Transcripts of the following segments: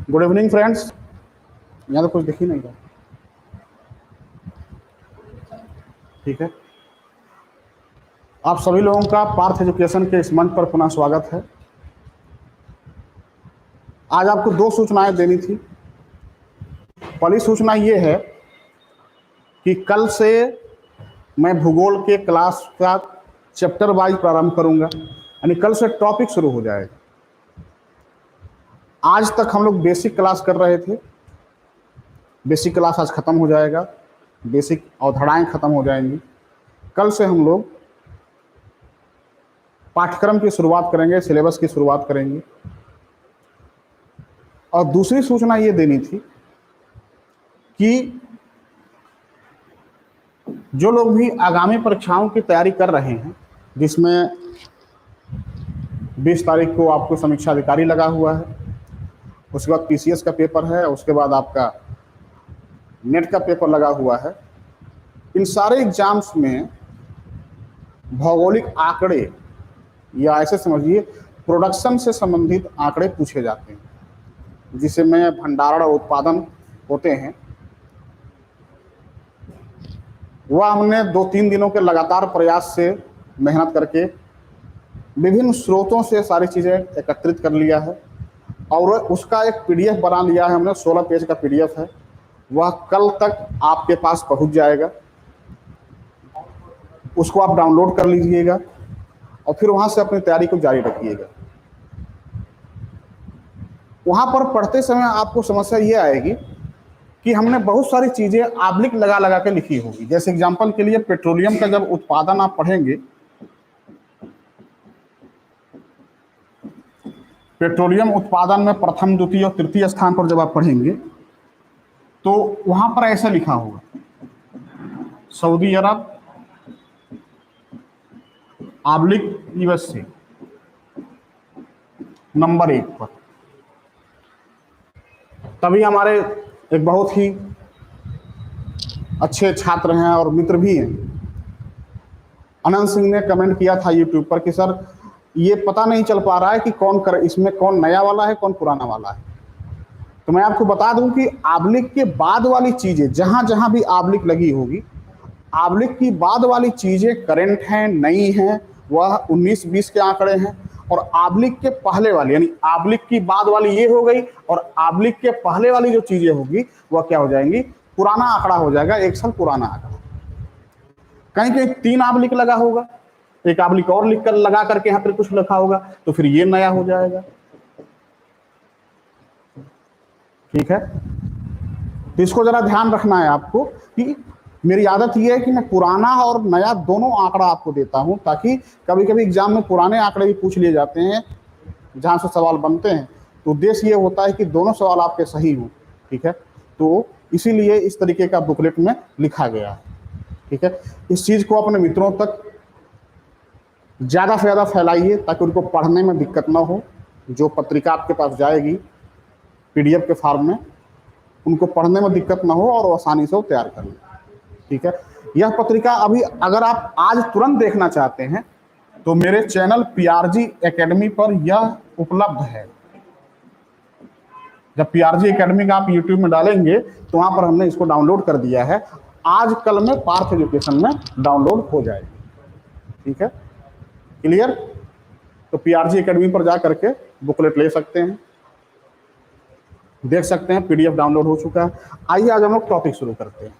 Good evening friends. यहाँ तो कुछ दिख ही नहीं रहा। ठीक है, आप सभी लोगों का पार्थ एजुकेशन के इस मंच पर पुनः स्वागत है। आज आपको दो सूचनाएं देनी थी। पहली सूचना ये है कि कल से मैं भूगोल के क्लास का चैप्टर वाइज प्रारंभ करूंगा, यानी कल से टॉपिक शुरू हो जाएगा। आज तक हम लोग बेसिक क्लास कर रहे थे, बेसिक क्लास आज खत्म हो जाएगा, बेसिक अवधारणाएं खत्म हो जाएंगी। कल से हम लोग पाठ्यक्रम की शुरुआत करेंगे, सिलेबस की शुरुआत करेंगे। और दूसरी सूचना ये देनी थी कि जो लोग भी आगामी परीक्षाओं की तैयारी कर रहे हैं, जिसमें 20 तारीख को आपको समीक्षा अधिकारी लगा हुआ है, उसके बाद पीसीएस का पेपर है, उसके बाद आपका नेट का पेपर लगा हुआ है। इन सारे एग्जाम्स में भौगोलिक आंकड़े या ऐसे समझिए प्रोडक्शन से संबंधित आंकड़े पूछे जाते हैं, जिसे में भंडारण और उत्पादन होते हैं। वह हमने 2-3 दिनों के लगातार प्रयास से मेहनत करके विभिन्न स्रोतों से सारी चीज़ें एकत्रित कर लिया है और उसका एक पीडीएफ बना लिया है हमने। 16 पेज का पीडीएफ है, वह कल तक आपके पास पहुंच जाएगा। उसको आप डाउनलोड कर लीजिएगा और फिर वहां से अपनी तैयारी को जारी रखिएगा। वहां पर पढ़ते समय आपको समस्या ये आएगी कि हमने बहुत सारी चीजें आब्लिक लगा लगा के लिखी होगी। जैसे एग्जांपल के लिए पेट्रोलियम का जब उत्पादन आप पढ़ेंगे, पेट्रोलियम उत्पादन में प्रथम, द्वितीय और तृतीय स्थान पर जब आप पढ़ेंगे तो वहां पर ऐसा लिखा होगा सऊदी अरब आब्लिक यूएसए नंबर 1 पर। तभी हमारे एक बहुत ही अच्छे छात्र हैं और मित्र भी हैं, अनंत सिंह ने कमेंट किया था यूट्यूब पर कि सर ये पता नहीं चल पा रहा है कि इसमें कौन नया वाला है, कौन पुराना वाला है। तो मैं आपको बता दूं कि आब्लिक के बाद वाली चीजें, जहां जहां भी आब्लिक लगी होगी, आब्लिक की बाद वाली चीजें करंट हैं, नई हैं, वह 19-20 के आंकड़े हैं। और आब्लिक के पहले वाली, यानी आब्लिक की बाद वाली ये हो गई, और आब्लिक के पहले वाली जो चीजें होगी वह क्या हो जाएंगी, पुराना आंकड़ा हो जाएगा, 1 साल पुराना आंकड़ा। कहीं कहीं 3 आब्लिक लगा होगा, एक आब्लिक और लिख कर लगा करके यहाँ पर कुछ लिखा होगा, तो फिर ये नया हो जाएगा। ठीक है, तो इसको जरा ध्यान रखना है आपको कि मेरी आदत यह है कि मैं पुराना और नया दोनों आंकड़ा आपको देता हूं, ताकि कभी कभी एग्जाम में पुराने आंकड़े भी पूछ लिए जाते हैं जहां से सवाल बनते हैं। तो उद्देश्य ये होता है कि दोनों सवाल आपके सही हों। ठीक है, तो इसीलिए इस तरीके का बुकलेट में लिखा गया है। ठीक है, इस चीज को अपने मित्रों तक ज्यादा से ज्यादा फैलाइए ताकि उनको पढ़ने में दिक्कत ना हो। जो पत्रिका आपके पास जाएगी पीडीएफ के फॉर्म में, उनको पढ़ने में दिक्कत ना हो और आसानी से वो तैयार कर लें। ठीक है, यह पत्रिका अभी अगर आप आज तुरंत देखना चाहते हैं तो मेरे चैनल पीआरजी एकेडमी पर यह उपलब्ध है। जब पीआरजी एकेडमी का आप यूट्यूब में डालेंगे तो वहां पर हमने इसको डाउनलोड कर दिया है। आज कल में पार्थ एजुकेशन में डाउनलोड हो जाएगी। ठीक है, क्लियर? तो पीआरजी एकेडमी पर जा करके बुकलेट ले सकते हैं, देख सकते हैं, पीडीएफ डाउनलोड हो चुका है। आइए आज हम लोग टॉपिक शुरू करते हैं।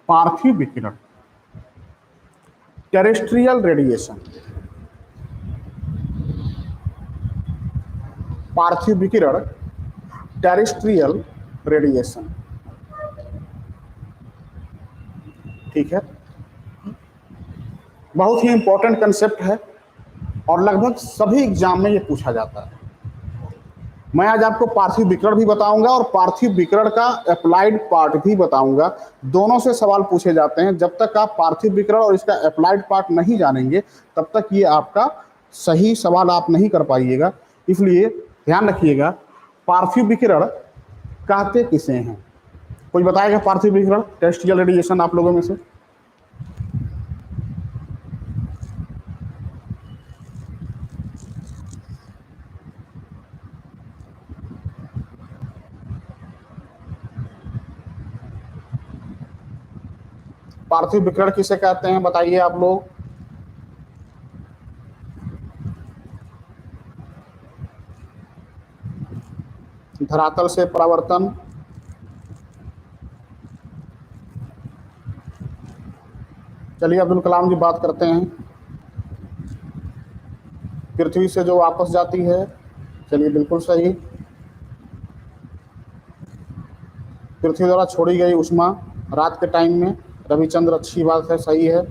पार्थिव विकिरण, टेरेस्ट्रियल रेडिएशन। पार्थिव विकिरण, टेरेस्ट्रियल रेडिएशन। ठीक है, बहुत ही इंपॉर्टेंट कंसेप्ट है और लगभग सभी एग्जाम में ये पूछा जाता है। मैं आज आपको पार्थिव विकिरण भी बताऊंगा और पार्थिव विकिरण का अप्लाइड पार्ट भी बताऊंगा। दोनों से सवाल पूछे जाते हैं। जब तक आप पार्थिव विकिरण और इसका अप्लाइड पार्ट नहीं जानेंगे तब तक ये आपका सही सवाल आप नहीं कर पाइएगा। इसलिए ध्यान रखिएगा, पार्थिव विकिरण कहते किसे हैं? कोई बताएगा पार्थिव विकिरण, टेरेस्ट्रियल रेडिएशन आप लोगों में से? पार्थिव विकिरण किसे कहते हैं बताइए आप लोग। धरातल से परावर्तन, चलिए अब्दुल कलाम जी बात करते हैं। पृथ्वी से जो वापस जाती है, चलिए बिल्कुल सही। पृथ्वी द्वारा छोड़ी गई उष्मा रात के टाइम में, रविचंद्र अच्छी बात है, सही है।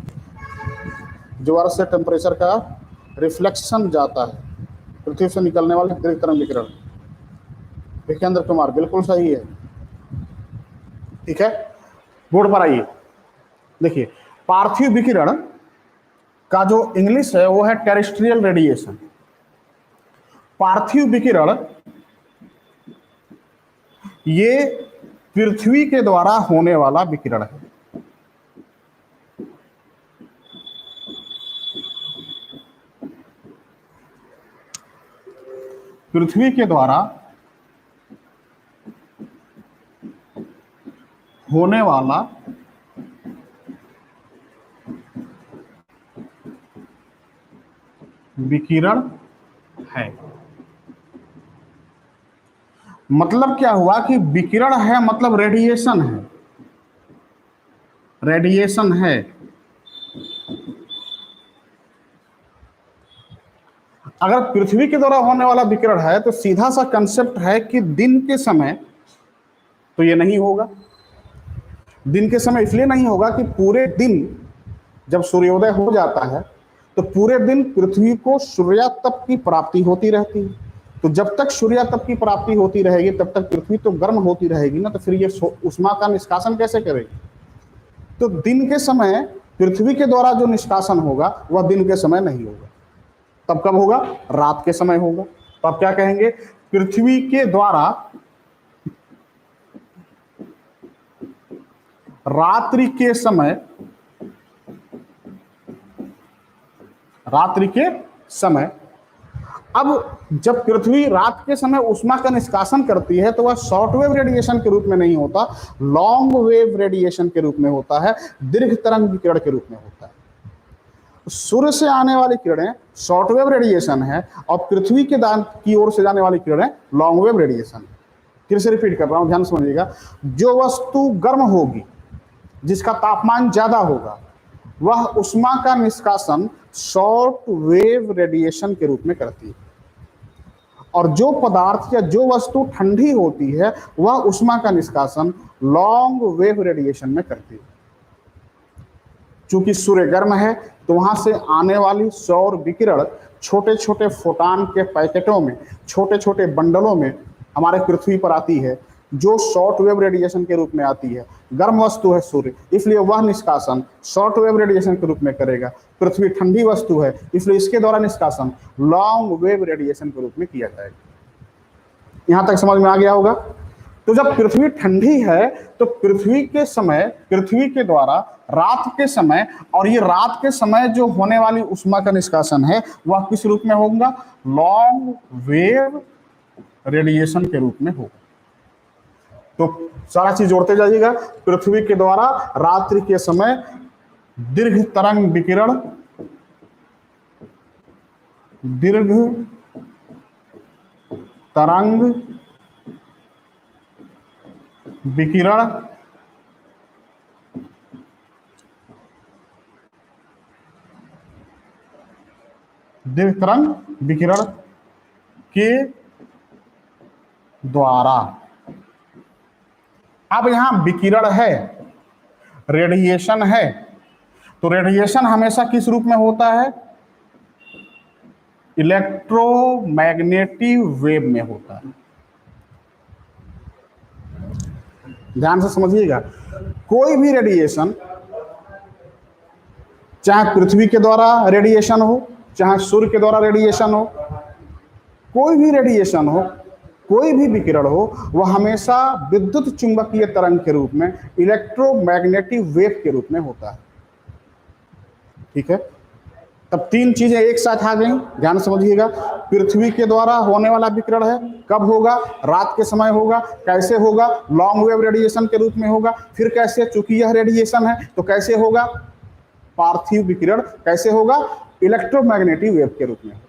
जो अर्थ से टेम्परेचर का रिफ्लेक्शन जाता है, पृथ्वी से निकलने वाले दीर्घ तरंग विकिरण, विकेंद्र कुमार बिल्कुल सही है। ठीक है, बोर्ड पर आइए। देखिए, पार्थिव विकिरण का जो इंग्लिश है वो है टेरेस्ट्रियल रेडिएशन। पार्थिव विकिरण ये पृथ्वी के द्वारा होने वाला विकिरण है। पृथ्वी के द्वारा होने वाला विकिरण है। मतलब क्या हुआ कि विकिरण है मतलब रेडिएशन है, रेडिएशन है। अगर पृथ्वी के द्वारा होने वाला विकिरण है तो सीधा सा कंसेप्ट है कि दिन के समय तो ये नहीं होगा। दिन के समय इसलिए नहीं होगा कि पूरे दिन जब सूर्योदय हो जाता है तो पूरे दिन पृथ्वी को सूर्यातप की प्राप्ति होती रहती है। तो जब तक सूर्यातप की प्राप्ति होती रहेगी तब तक पृथ्वी तो गर्म होती रहेगी ना, तो फिर ये उष्मा का निष्कासन कैसे करेगी? तो दिन के समय पृथ्वी के द्वारा जो निष्कासन होगा वह दिन के समय नहीं होगा। तब कब होगा? रात के समय होगा। तो आप क्या कहेंगे? पृथ्वी के द्वारा रात्रि के समय, रात्रि के समय, अब जब पृथ्वी रात के समय उष्मा का निष्कासन करती है तो वह शॉर्ट वेव रेडिएशन के रूप में नहीं होता, लॉन्ग वेव रेडिएशन के रूप में होता है, दीर्घ तरंग विकिरण के रूप में होता है। सूर्य से आने वाली किरणें शॉर्ट वेव रेडिएशन है और पृथ्वी के दान की ओर से जाने वाली किरणें लॉन्ग वेव रेडिएशन है। फिर से रिपीट कर रहा हूं, ध्यान समझिएगा। जो वस्तु गर्म होगी, जिसका तापमान ज्यादा होगा, वह उष्मा का निष्कासन शॉर्ट वेव रेडिएशन के रूप में करती है, और जो पदार्थ या जो वस्तु ठंडी होती है वह उष्मा का निष्कासन लॉन्ग वेव रेडिएशन में करती है। चूंकि सूर्य गर्म है तो वहां से आने वाली सौर विकिरण छोटे छोटे फोटान के पैकेटों में, छोटे छोटे बंडलों में हमारे पृथ्वी पर आती है, जो शॉर्ट वेव रेडिएशन के रूप में आती है। गर्म वस्तु है सूर्य, इसलिए वह निष्कासन शॉर्ट वेव रेडिएशन के रूप में करेगा। पृथ्वी ठंडी वस्तु है, इसलिए इसके द्वारा निष्कासन लॉन्ग वेव रेडिएशन के रूप में किया जाएगा। यहां तक समझ में आ गया होगा? तो जब पृथ्वी ठंडी है तो पृथ्वी के समय, पृथ्वी के द्वारा रात के समय, और ये रात के समय जो होने वाली उष्मा का निष्कासन है वह किस रूप में होगा? लॉन्ग वेव रेडिएशन के रूप में होगा। तो सारा चीज जोड़ते जाइएगा। पृथ्वी के द्वारा रात्रि के समय दीर्घ तरंग विकिरण, दीर्घ तरंग विकिरण, दीर्घ तरंग विकिरण के द्वारा। अब यहां विकिरण है, रेडिएशन है, तो रेडिएशन हमेशा किस रूप में होता है? इलेक्ट्रोमैग्नेटिक वेव में होता है। ध्यान से समझिएगा, कोई भी रेडिएशन, चाहे पृथ्वी के द्वारा रेडिएशन हो, चाहे सूर्य के द्वारा रेडिएशन हो, कोई भी रेडिएशन हो, कोई भी विकिरण हो, वह हमेशा विद्युत चुंबकीय तरंग के रूप में, इलेक्ट्रोमैग्नेटिक वेव के रूप में होता है। ठीक है, तब तीन चीजें एक साथ आ गई, ध्यान समझिएगा। पृथ्वी के द्वारा होने वाला विकिरण है, कब होगा? रात के समय होगा। कैसे होगा? लॉन्ग वेव रेडिएशन के रूप में होगा। फिर कैसे? चूंकि यह रेडिएशन है तो कैसे होगा? पार्थिव विकिरण। कैसे होगा? इलेक्ट्रोमैग्नेटिक वेव के रूप में होगा।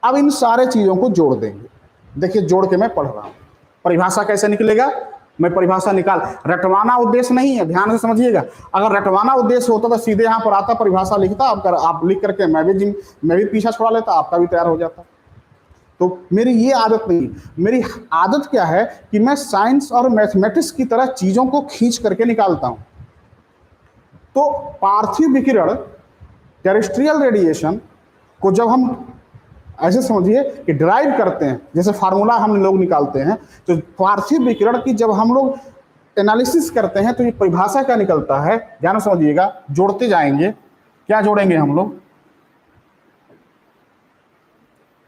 अब इन सारे चीजों को जोड़ देंगे। देखिए, जोड़ के मैं पढ़ रहा हूं। परिभाषा कैसे निकलेगा? मैं परिभाषा निकाल, रटवाना उद्देश्य नहीं है, ध्यान से समझिएगा। अगर रटवाना उद्देश्य होता तो सीधे यहां पर आता, परिभाषा लिखता, आप लिख करके मैं भी पीछा छुड़ा लेता, आपका भी तैयार हो जाता। तो मेरी ये आदत नहीं। मेरी आदत क्या है कि मैं साइंस और मैथमेटिक्स की तरह चीजों को खींच करके निकालता हूं। तो पार्थिव विकिरण, टेरेस्ट्रियल रेडिएशन को जब हम ऐसे समझिए कि ड्राइव करते हैं, जैसे फार्मूला हम लोग निकालते हैं, तो पार्थिव विकिरण की जब हम लोग एनालिसिस करते हैं तो ये परिभाषा क्या निकलता है, ध्यान समझिएगा। जोड़ते जाएंगे। क्या जोड़ेंगे हम लोग?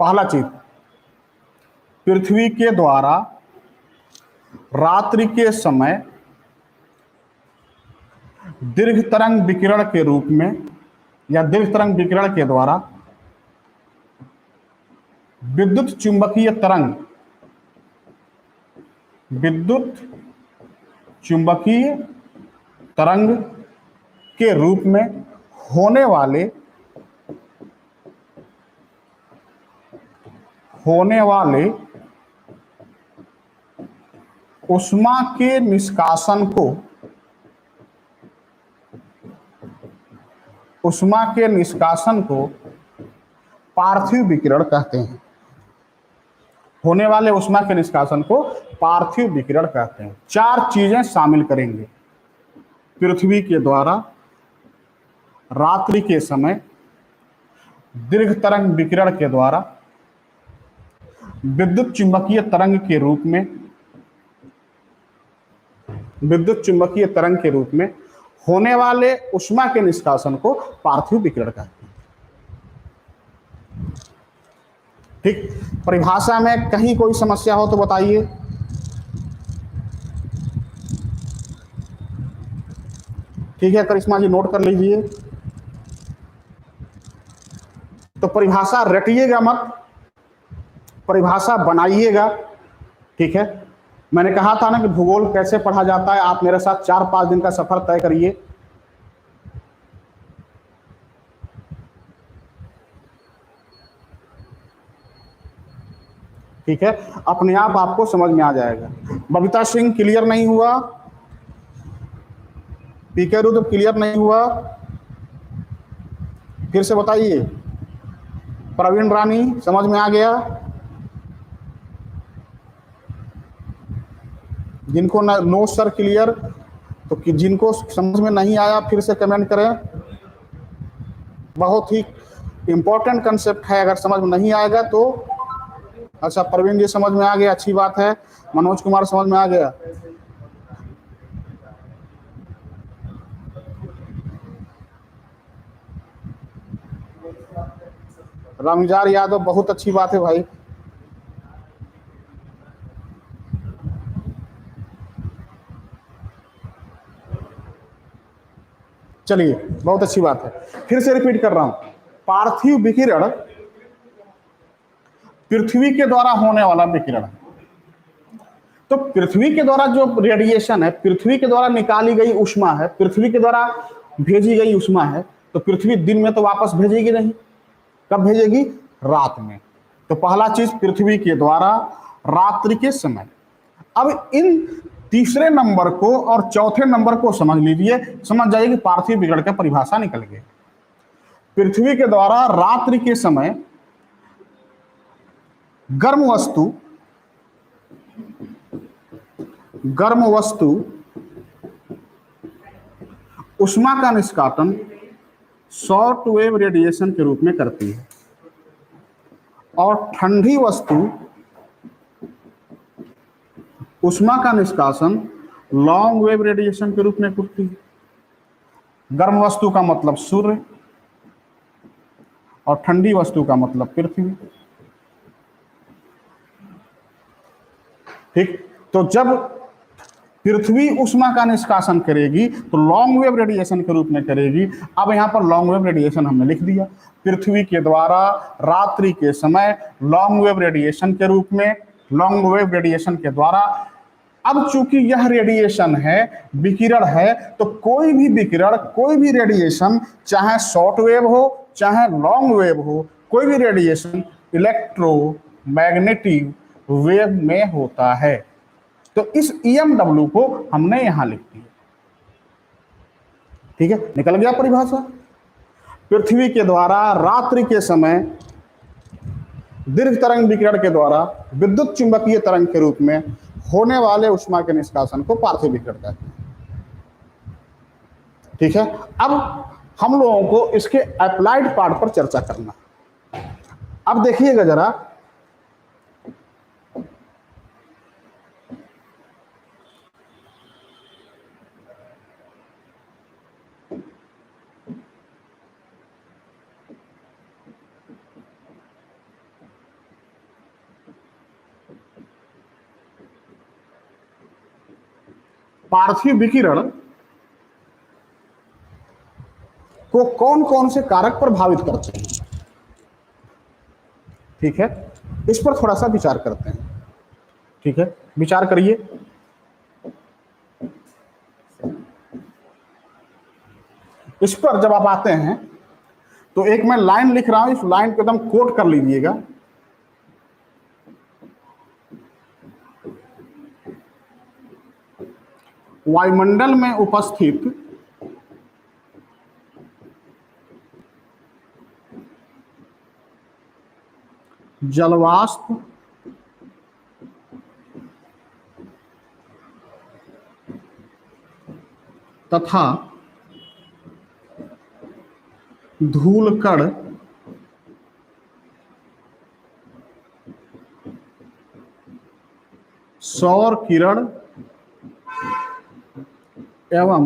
पहला चीज, पृथ्वी के द्वारा रात्रि के समय दीर्घ तरंग विकिरण के रूप में, या दीर्घ तरंग विकिरण के द्वारा विद्युत चुंबकीय तरंग, विद्युत चुंबकीय तरंग के रूप में होने वाले ऊष्मा के निष्कासन को पार्थिव विकिरण कहते हैं। होने वाले ऊष्मा के निष्कासन को पार्थिव विकिरण कहते हैं। चार चीजें शामिल करेंगे। पृथ्वी के द्वारा रात्रि के समय दीर्घ तरंग विकिरण के द्वारा विद्युत चुंबकीय तरंग के रूप में होने वाले ऊष्मा के निष्कासन को पार्थिव विकिरण कहते हैं। ठीक, परिभाषा में कहीं कोई समस्या हो तो बताइए। ठीक है करिश्मा जी, नोट कर लीजिए। तो परिभाषा रटिएगा मत, परिभाषा बनाइएगा। ठीक है, मैंने कहा था ना कि भूगोल कैसे पढ़ा जाता है, आप मेरे साथ 4-5 दिन का सफर तय करिए। ठीक है, अपने आप आपको समझ में आ जाएगा। बबीता सिंह क्लियर नहीं हुआ? पीके रुद्र क्लियर नहीं हुआ? फिर से बताइए। प्रवीण रानी समझ में आ गया? जिनको नो सर क्लियर, तो जिनको समझ में नहीं आया फिर से कमेंट करें। बहुत ही इंपॉर्टेंट कंसेप्ट है, अगर समझ में नहीं आएगा तो। अच्छा, प्रवीण जी समझ में आ गया, अच्छी बात है। मनोज कुमार समझ में आ गया। रामजार यादव, बहुत अच्छी बात है भाई। चलिए, बहुत अच्छी बात है। फिर से रिपीट कर रहा हूं, पार्थिव विकिरण पृथ्वी के द्वारा होने वाला विकिरण। तो पृथ्वी के द्वारा जो रेडिएशन है, पृथ्वी के द्वारा निकाली गई ऊष्मा है, पृथ्वी के द्वारा भेजी गई ऊष्मा है, तो पृथ्वी दिन में तो वापस भेजेगी नहीं। कब भेजेगी? रात में। तो पहला चीज, पृथ्वी के द्वारा रात्रि के समय। अब इन तीसरे नंबर को और चौथे नंबर को समझ लीजिए, समझ जाइए कि पार्थिव विकिरण का परिभाषा निकल गई। पृथ्वी के द्वारा रात्रि के समय गर्म वस्तु ऊष्मा का निष्कासन शॉर्ट वेव रेडिएशन के रूप में करती है, और ठंडी वस्तु ऊष्मा का निष्कासन लॉन्ग वेव रेडिएशन के रूप में उठती है। गर्म वस्तु का मतलब सूर्य और ठंडी वस्तु का मतलब पृथ्वी। ठीक, तो जब पृथ्वी उष्मा का निष्कासन करेगी तो लॉन्ग वेव रेडिएशन के रूप में करेगी। अब यहां पर लॉन्ग वेव रेडिएशन हमने लिख दिया, पृथ्वी के द्वारा रात्रि के समय लॉन्ग वेव रेडिएशन के रूप में, लॉन्ग वेव रेडिएशन के द्वारा। अब चूंकि यह रेडिएशन है, विकिरण है, तो कोई भी विकिरण, कोई भी रेडिएशन, चाहे शॉर्ट वेव हो चाहे लॉन्ग वेव हो, कोई भी रेडिएशन इलेक्ट्रोमैग्नेटिक वेव में होता है। तो इस EMW को हमने यहां लिख दिया। ठीक है, निकल गया परिभाषा। पृथ्वी के द्वारा रात्रि के समय दीर्घ तरंग विकिरण के द्वारा विद्युत चुंबकीय तरंग के रूप में होने वाले उष्मा के निष्कासन को पार्थिव विकिरण कहते हैं। ठीक है, अब हम लोगों को इसके अप्लाइड पार्ट पर चर्चा करना। अब देखिएगा जरा, पार्थिव विकिरण को कौन कौन से कारक प्रभावित करते हैं। ठीक है, इस पर थोड़ा सा विचार करते हैं। ठीक है, विचार करिए। इस पर जब आप आते हैं तो एक मैं लाइन लिख रहा हूं, इस लाइन को एकदम कोट कर लीजिएगा। वायुमंडल में उपस्थित जलवाष्प तथा धूलकण सौर किरण एवं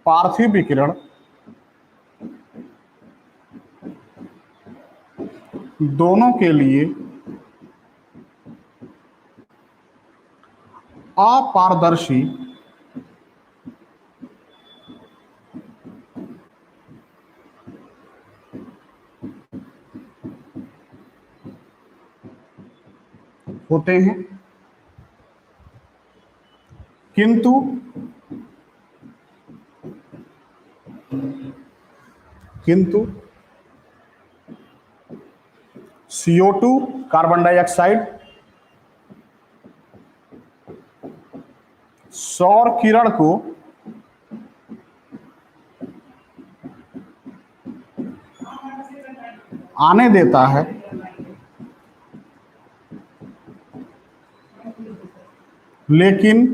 पार्थिव विकिरण दोनों के लिए अपारदर्शी होते हैं, किंतु CO2 कार्बन डाइऑक्साइड सौर किरण को आने देता है, लेकिन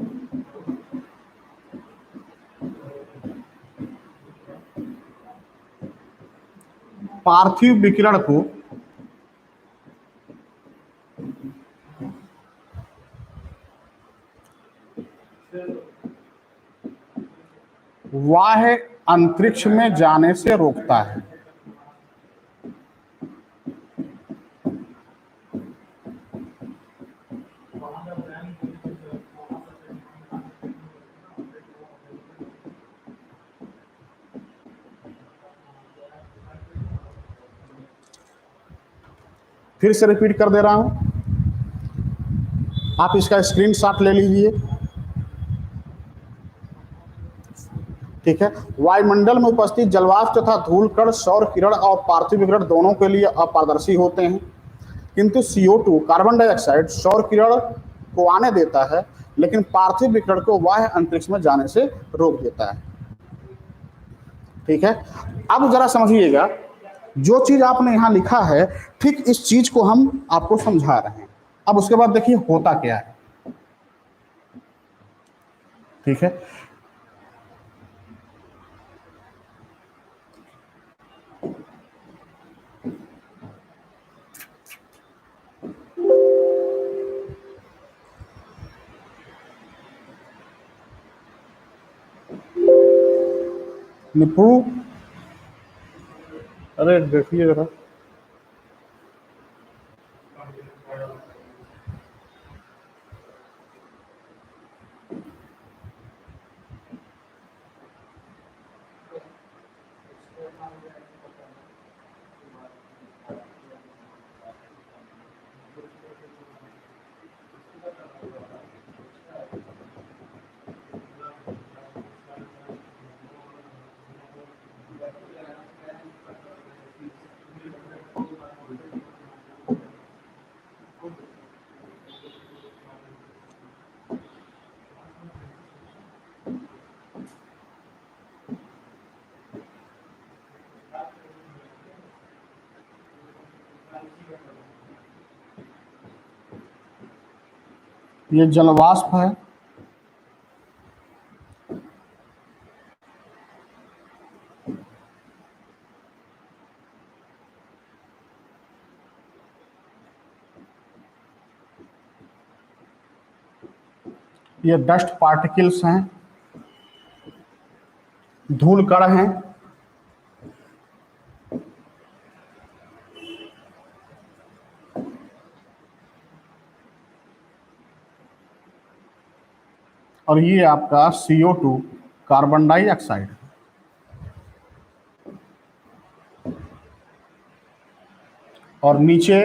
पार्थिव विकिरण को बाह्य अंतरिक्ष में जाने से रोकता है। फिर से रिपीट कर दे रहा हूं, आप इसका स्क्रीनशॉट ले लीजिए। ठीक है, वायुमंडल में उपस्थित जलवाष्प तथा धूलकण सौर किरण और पार्थिव विकिरण दोनों के लिए अपारदर्शी होते हैं, किंतु CO2 कार्बन डाइऑक्साइड सौर किरण को आने देता है, लेकिन पार्थिव विकिरण को बाह्य अंतरिक्ष में जाने से रोक देता है। ठीक है, अब जरा समझिएगा, जो चीज आपने यहां लिखा है, ठीक इस चीज को हम आपको समझा रहे हैं। अब उसके बाद देखिए होता क्या है। ठीक है, निप्पू, अरे देखिए जरा। ये जलवाष्प है, ये डस्ट पार्टिकल्स हैं, धूल कण हैं, और ये आपका CO2 कार्बन डाइऑक्साइड। और नीचे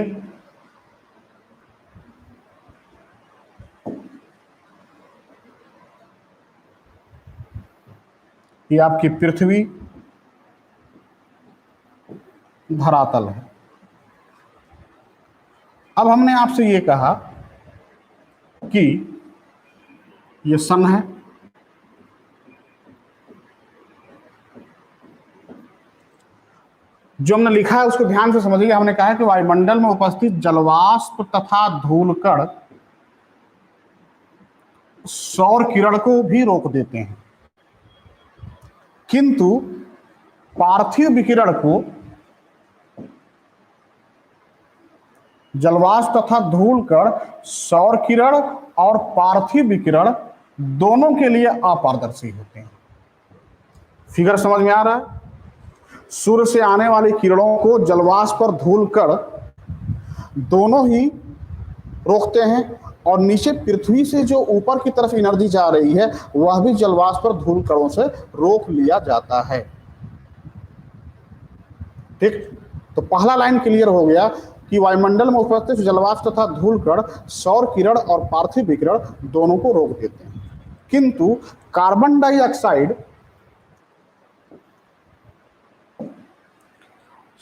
ये आपकी पृथ्वी धरातल है। अब हमने आपसे ये कहा कि ये सन है, जो हमने लिखा है उसको ध्यान से समझिए। हमने कहा है कि वायुमंडल में उपस्थित जलवाष्प तथा धूलकण सौर किरण को भी रोक देते हैं, किंतु पार्थिव विकिरण को जलवाष्प तथा धूलकण सौर किरण और पार्थिव विकिरण दोनों के लिए अपारदर्शी होते हैं। फिगर समझ में आ रहा है? सूर्य से आने वाली किरणों को जलवाष्प और धूलकण दोनों ही रोकते हैं, और नीचे पृथ्वी से जो ऊपर की तरफ एनर्जी जा रही है वह भी जलवाष्प और धूलकणों से रोक लिया जाता है। ठीक, तो पहला लाइन क्लियर हो गया कि वायुमंडल में उपस्थित जलवाष्प तथा धूलकण सौर किरण और पार्थिव विकिरण दोनों को रोक देते हैं, किंतु कार्बन डाइऑक्साइड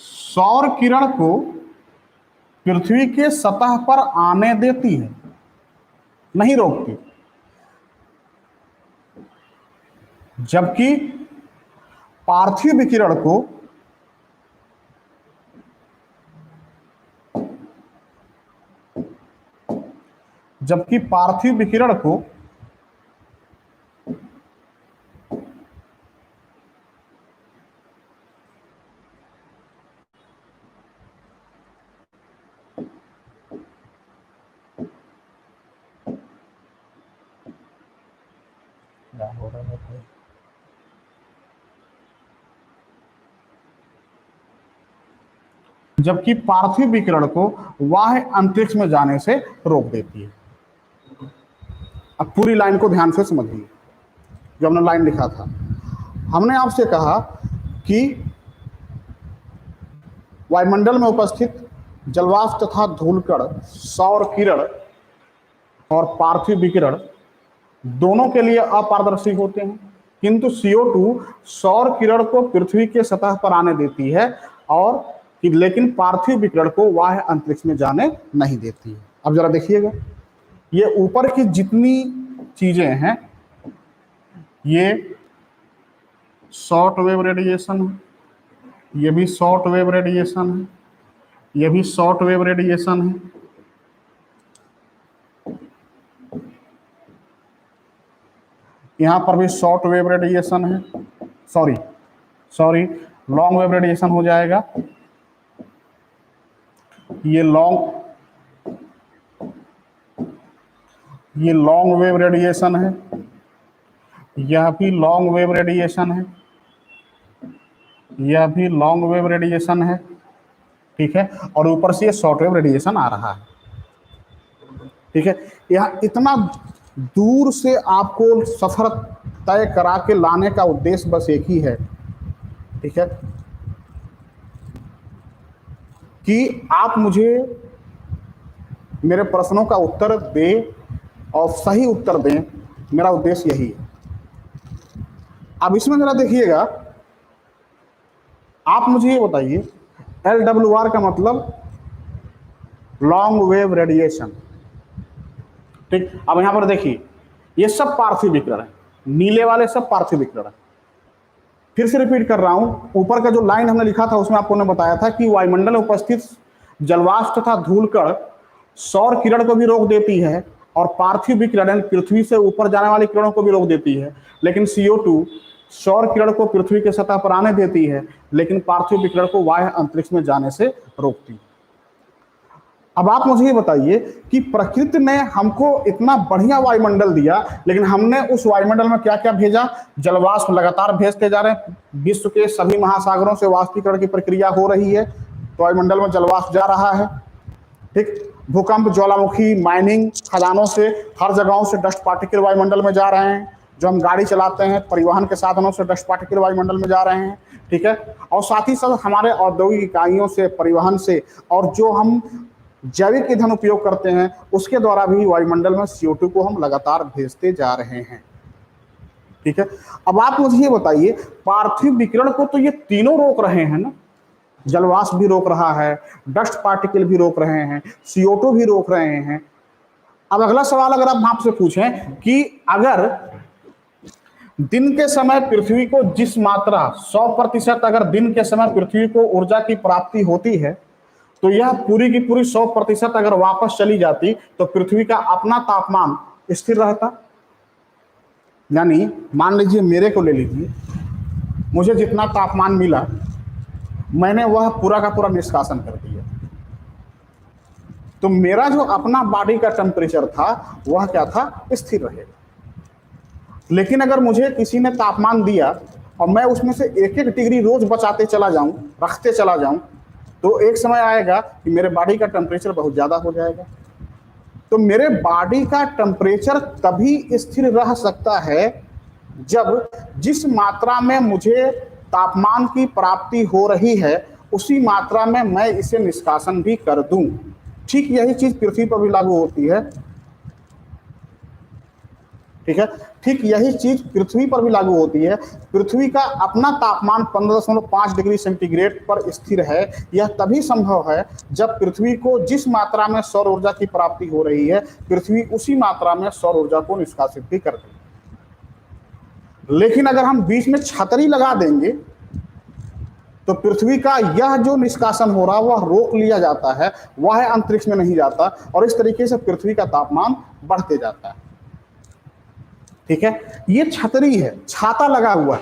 सौर किरण को पृथ्वी के सतह पर आने देती है, नहीं रोकती। जबकि पार्थिव विकिरण को जबकि पार्थिव विकिरण को क्या हो रहा है भाई? जबकि पार्थिव विकिरण को बाह्य अंतरिक्ष में जाने से रोक देती है। अब पूरी लाइन को ध्यान से समझिए, जो हमने लाइन लिखा था। हमने आपसे कहा कि वायुमंडल में उपस्थित जलवाष्प तथा धूलकण सौर किरण और पार्थिव विकिरण दोनों के लिए अपारदर्शी होते हैं, किंतु CO2 सौर किरण को पृथ्वी के सतह पर आने देती है, और लेकिन पार्थिव विकिरण को बाह्य अंतरिक्ष में जाने नहीं देती है। अब जरा देखिएगा, ये ऊपर की जितनी चीजें हैं ये शॉर्ट वेव रेडिएशन है, ये भी शॉर्ट वेव रेडिएशन है, ये भी शॉर्ट वेव रेडिएशन है, यहां पर भी शॉर्ट वेव रेडिएशन है, सॉरी लॉन्ग वेव रेडिएशन हो जाएगा। ये लॉन्ग वेव रेडिएशन है, यह भी लॉन्ग वेव रेडिएशन है, यह भी लॉन्ग वेव रेडिएशन है, ठीक है, और ऊपर से ये शॉर्ट वेव रेडिएशन आ रहा है, ठीक है। यहाँ इतना दूर से आपको सफर तय करा के लाने का उद्देश्य बस एक ही है, ठीक है, कि आप मुझे मेरे प्रश्नों का उत्तर दें और सही उत्तर दें, मेरा उद्देश्य यही है। अब इसमें जरा देखिएगा, आप मुझे ये बताइए, LWR का मतलब लॉन्ग वेव रेडिएशन, ठीक। अब यहां पर देखिए, ये सब पार्थिव विकिरण है, नीले वाले सब पार्थिव विकिरण है। फिर से रिपीट कर रहा हूं, ऊपर का जो लाइन हमने लिखा था उसमें आपको ने बताया था कि वायुमंडल में उपस्थित जलवाष्प तथा धूलकण सौर किरण को भी रोक देती है और पार्थिव विकिरण पृथ्वी से ऊपर जाने वाली किरणों को भी रोक देती है, लेकिन CO2 सौर किरण को पृथ्वी के सतह पर आने देती है, लेकिन पार्थिव विकिरण को बाह्य अंतरिक्ष में जाने से रोकती है। अब आप मुझे ये बताइए कि प्रकृति ने हमको इतना बढ़िया वायुमंडल दिया, लेकिन हमने उस वायुमंडल में क्या क्या भेजा? जलवाष्प लगातार भेजते जा रहे हैं। विश्व के सभी महासागरों से वाष्पीकरण की प्रक्रिया हो रही है, तो वायुमंडल में जलवाष्प जा रहा है, ठीक। भूकंप, ज्वालामुखी, माइनिंग, खदानों से, हर जगहों से डस्ट पार्टिकल वायुमंडल में जा रहे हैं। जो हम गाड़ी चलाते हैं, परिवहन के साधनों से डस्ट पार्टिकल वायुमंडल में जा रहे हैं, ठीक है। और साथ ही साथ हमारे औद्योगिक इकाइयों से, परिवहन से, और जो हम जैविक ईंधन उपयोग करते हैं उसके द्वारा भी वायुमंडल में CO2 को हम लगातार भेजते जा रहे हैं, ठीक है। अब आप मुझे ये बताइए, पार्थिव विकिरण को तो ये तीनों रोक रहे हैं ना, जलवाष्प भी रोक रहा है, डस्ट पार्टिकल भी रोक रहे हैं, CO2 भी रोक रहे हैं। अब अगला सवाल अगर आप आपसे पूछें कि अगर दिन के समय पृथ्वी को जिस मात्रा 100% अगर दिन के समय पृथ्वी को ऊर्जा की प्राप्ति होती है, तो यह पूरी की पूरी 100% अगर वापस चली जाती तो पृथ्वी का अपना तापमान स्थिर रहता। यानी मान लीजिए मेरे को ले लीजिए, मुझे जितना तापमान मिला मैंने वह पूरा का पूरा निष्कासन कर दिया, तो मेरा जो अपना बॉडी का टेम्परेचर था वह क्या था? स्थिर रहेगा। लेकिन अगर मुझे किसी ने तापमान दिया और मैं उसमें से 1-1 डिग्री रोज बचाते चला जाऊं, रखते चला जाऊं, तो एक समय आएगा कि मेरे बॉडी का टेम्परेचर बहुत ज़्यादा हो जाएगा। तो मेरे बॉडी का टेम्परेचर तभी स्थिर रह सकता है जब जिस मात्रा में मुझे तापमान की प्राप्ति हो रही है उसी मात्रा में मैं इसे निष्कासन भी कर दूं। ठीक यही चीज पृथ्वी पर भी लागू होती है, ठीक है। ठीक यही चीज पृथ्वी पर भी लागू होती है। पृथ्वी का अपना तापमान 15.5 डिग्री सेंटीग्रेड पर स्थिर है। यह तभी संभव है जब पृथ्वी को जिस मात्रा में सौर ऊर्जा की प्राप्ति हो रही है पृथ्वी उसी मात्रा में सौर ऊर्जा को निष्कासित भी कर दे। लेकिन अगर हम बीच में छतरी लगा देंगे तो पृथ्वी का यह जो निष्कासन हो रहा है वह रोक लिया जाता है, वह अंतरिक्ष में नहीं जाता, और इस तरीके से पृथ्वी का तापमान बढ़ते जाता है, ठीक है। ये छतरी है, छाता लगा हुआ है।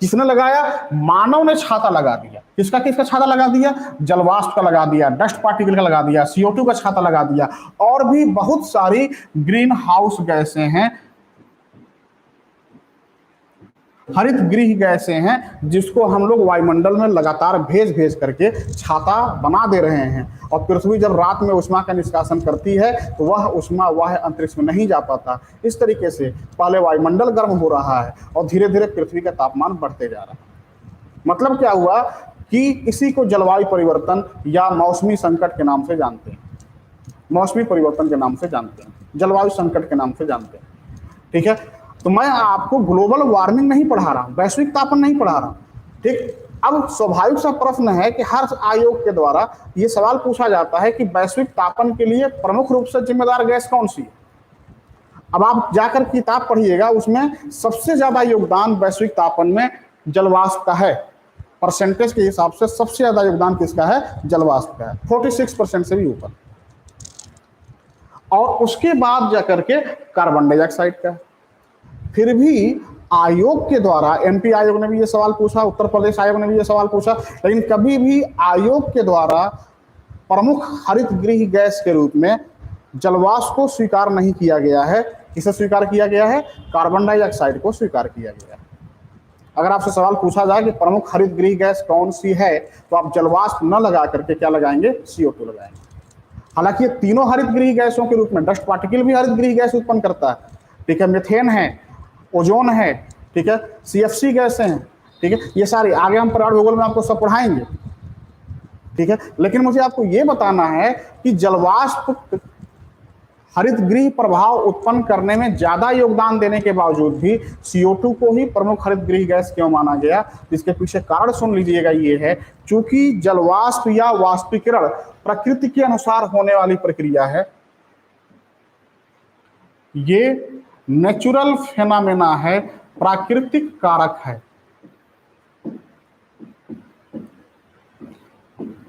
किसने लगाया? मानव ने छाता लगा दिया। किसका किसका छाता लगा दिया? जलवाष्प का लगा दिया, डस्ट पार्टिकल का लगा दिया, CO2 का छाता लगा दिया, और भी बहुत सारी ग्रीन हाउस गैसें हैं, हरित गृह गैसें हैं, जिसको हम लोग वायुमंडल में लगातार भेज भेज करके छाता बना दे रहे हैं। और पृथ्वी जब रात में उष्मा का निष्कासन करती है तो वह उष्मा वह अंतरिक्ष में नहीं जा पाता। इस तरीके से पहले वायुमंडल गर्म हो रहा है और धीरे धीरे पृथ्वी का तापमान बढ़ते जा रहा है। मतलब क्या हुआ कि इसी को जलवायु परिवर्तन या मौसमी संकट के नाम से जानते हैं, मौसमी परिवर्तन के नाम से जानते हैं, जलवायु संकट के नाम से जानते हैं, ठीक है। तो मैं आपको ग्लोबल वार्मिंग नहीं पढ़ा रहा हूं, वैश्विक तापन नहीं पढ़ा रहा हूं, ठीक। अब स्वाभाविक सा प्रश्न है कि हर आयोग के द्वारा यह सवाल पूछा जाता है कि वैश्विक तापन के लिए प्रमुख रूप से जिम्मेदार गैस कौन सी है। अब आप जाकर किताब पढ़िएगा, उसमें सबसे ज्यादा योगदान वैश्विक तापन में जलवाष्प का है। परसेंटेज के हिसाब से सबसे ज्यादा योगदान किसका है? जलवाष्प का है, 46% से भी ऊपर। और उसके बाद जाकर के कार्बन डाइऑक्साइड का है। फिर भी आयोग के द्वारा, MP आयोग ने भी ये सवाल पूछा, उत्तर प्रदेश आयोग ने भी ये सवाल पूछा, लेकिन कभी भी आयोग के द्वारा प्रमुख हरित गृह गैस के रूप में जलवाष्प को स्वीकार नहीं किया गया है। किसे स्वीकार किया गया है? कार्बन डाइऑक्साइड को स्वीकार किया गया है, अगर आपसे सवाल पूछा जाए कि प्रमुख हरित गृह गैस कौन सी है, तो आप जलवाष्प न लगा करके क्या लगाएंगे, CO2 लगाएंगे। हालांकि ये तीनों हरित गृह गैसों के रूप में, डस्ट पार्टिकल भी हरित गृह गैस उत्पन्न करता है, ठीक है, मीथेन है, ओजोन है, ठीक है, CFC गैसें हैं, ठीक है, ये सारी आगे हम पर्यावरण भूगोल में आपको सब पढ़ाएंगे, ठीक है। लेकिन मुझे आपको ये बताना है कि जलवाष्प हरित गृह प्रभाव उत्पन्न करने में ज्यादा योगदान देने के बावजूद भी CO2 को ही प्रमुख हरित गृह गैस क्यों माना गया, इसके पीछे कारण सुन लीजिएगा। ये है चूंकि जलवाष्प या वाष्पीकरण प्रकृति के अनुसार होने वाली प्रक्रिया है, ये नेचुरल फेनामेना है, प्राकृतिक कारक है,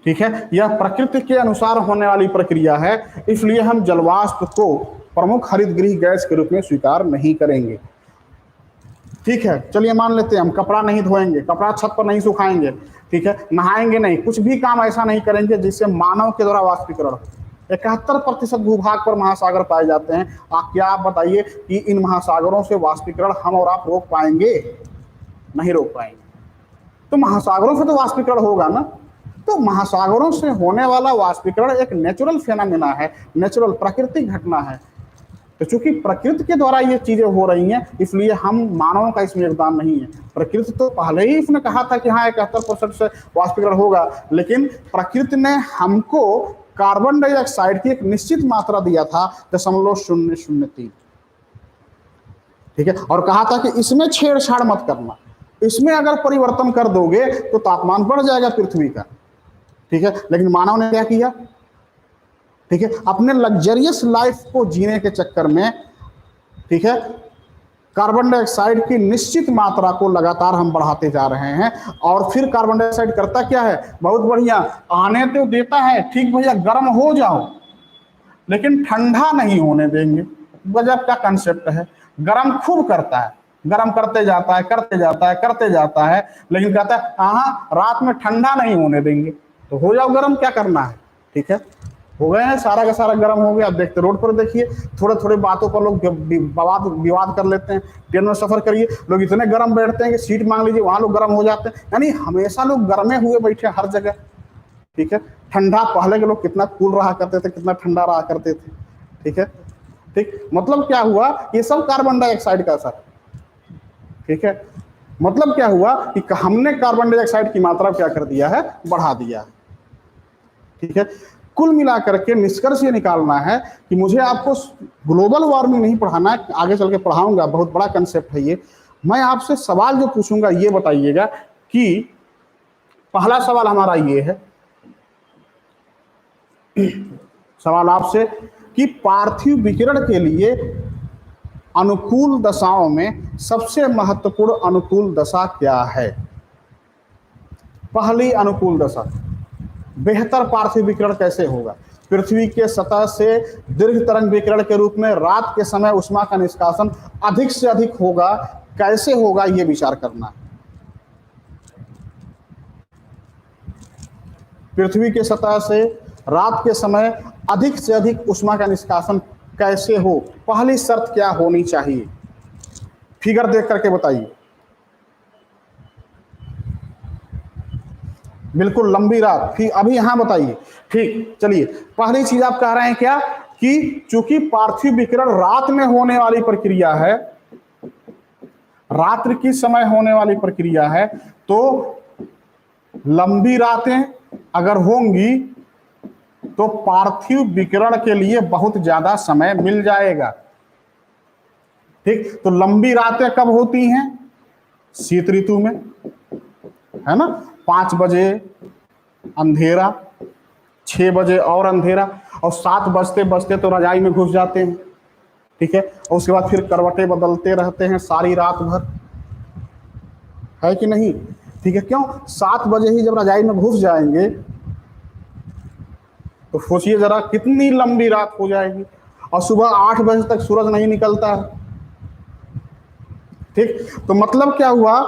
ठीक है, यह प्रकृति के अनुसार होने वाली प्रक्रिया है, इसलिए हम जलवाष्प को प्रमुख हरित गृह गैस के रूप में स्वीकार नहीं करेंगे, ठीक है। चलिए मान लेते हैं हम कपड़ा नहीं धोएंगे, कपड़ा छत पर नहीं सुखाएंगे, ठीक है, नहाएंगे नहीं, कुछ भी काम ऐसा नहीं करेंगे जिससे मानव के द्वारा वाष्पीकरण हो। 71% भूभाग पर महासागर पाए जाते हैं। क्या आप बताइए कि इन महासागरों से वाष्पीकरण हम और आप रोक पाएंगे? नहीं रोक पाएंगे। तो महासागरों से तो वाष्पीकरण होगा ना, तो महासागरों से होने वाला वाष्पीकरण एक नेचुरल फेनोमेना है, नेचुरल प्राकृतिक घटना है। तो चूंकि प्रकृति के द्वारा ये चीजें हो रही हैं, इसलिए हम मानवों का इसमें योगदान नहीं है। प्रकृति तो पहले ही इसने कहा था कि हाँ 71% से वाष्पीकरण होगा, लेकिन प्रकृति ने हमको कार्बन डाइऑक्साइड की एक निश्चित मात्रा दिया था 0.003, ठीक है, और कहा था कि इसमें छेड़छाड़ मत करना, इसमें अगर परिवर्तन कर दोगे तो तापमान बढ़ जाएगा पृथ्वी का, ठीक है। लेकिन मानव ने क्या किया, ठीक है, अपने लग्जरियस लाइफ को जीने के चक्कर में, ठीक है, कार्बन डाइऑक्साइड की निश्चित मात्रा को लगातार हम बढ़ाते जा रहे हैं। और फिर कार्बन डाइऑक्साइड करता क्या है, बहुत बढ़िया आने तो देता है, ठीक भैया गर्म हो जाओ, लेकिन ठंडा नहीं होने देंगे। गजब का कंसेप्ट है, गर्म खूब करता है, गर्म करते जाता है, करते जाता है, करते जाता है, लेकिन कहता है हाँ रात में ठंडा नहीं होने देंगे। तो हो जाओ गर्म, क्या करना है, ठीक है, हो गए हैं, सारा का सारा गर्म हो गया। अब देखते रोड पर देखिए, थोड़े थोड़े बातों पर लोग विवाद कर लेते हैं। ट्रेन में सफर करिए, लोग इतने गर्म बैठते हैं कि सीट मांग लीजिए, वहां लोग गर्म हो जाते हैं। यानी हमेशा लोग गर्मे हुए बैठे हर जगह, ठीक है। ठंडा पहले के लोग कितना कूल रहा करते थे, कितना ठंडा रहा करते थे, ठीक है, ठीक। मतलब क्या हुआ, ये सब कार्बन डाइऑक्साइड का असर, ठीक है। मतलब क्या हुआ कि हमने कार्बन डाइऑक्साइड की मात्रा क्या कर दिया है, बढ़ा दिया है, ठीक है। कुल मिलाकर के निष्कर्ष ये निकालना है कि मुझे आपको ग्लोबल वार्मिंग नहीं पढ़ाना है, आगे चल के पढ़ाऊंगा, बहुत बड़ा कंसेप्ट है ये। मैं आपसे सवाल जो पूछूंगा ये बताइएगा कि पहला सवाल हमारा ये है, सवाल आपसे कि पार्थिव विकिरण के लिए अनुकूल दशाओं में सबसे महत्वपूर्ण अनुकूल दशा क्या है। पहली अनुकूल दशा, बेहतर पार्थिव विकिरण कैसे होगा। पृथ्वी के सतह से दीर्घ तरंग विकिरण के रूप में रात के समय उष्मा का निष्कासन अधिक से अधिक होगा, कैसे होगा ये विचार करना है। पृथ्वी के सतह से रात के समय अधिक से अधिक उष्मा का निष्कासन कैसे हो, पहली शर्त क्या होनी चाहिए, फिगर देख करके बताइए। बिल्कुल लंबी रात, फिर अभी यहां बताइए, ठीक। चलिए पहली चीज आप कह रहे हैं क्या कि चूंकि पार्थिव विकिरण रात में होने वाली प्रक्रिया है, रात्रि की समय होने वाली प्रक्रिया है, तो लंबी रातें अगर होंगी तो पार्थिव विकिरण के लिए बहुत ज्यादा समय मिल जाएगा, ठीक। तो लंबी रातें कब होती हैं, शीत ऋतु में, है ना, 5 बजे अंधेरा, 6 बजे और अंधेरा, और 7 बजते बजते तो रजाई में घुस जाते हैं, ठीक है। और उसके बाद फिर करवटें बदलते रहते हैं सारी रात भर, है कि नहीं, ठीक है। क्यों, 7 बजे ही जब रजाई में घुस जाएंगे तो सोचिए जरा कितनी लंबी रात हो जाएगी, और सुबह 8 बजे तक सूरज नहीं निकलता है, ठीक। तो मतलब क्या हुआ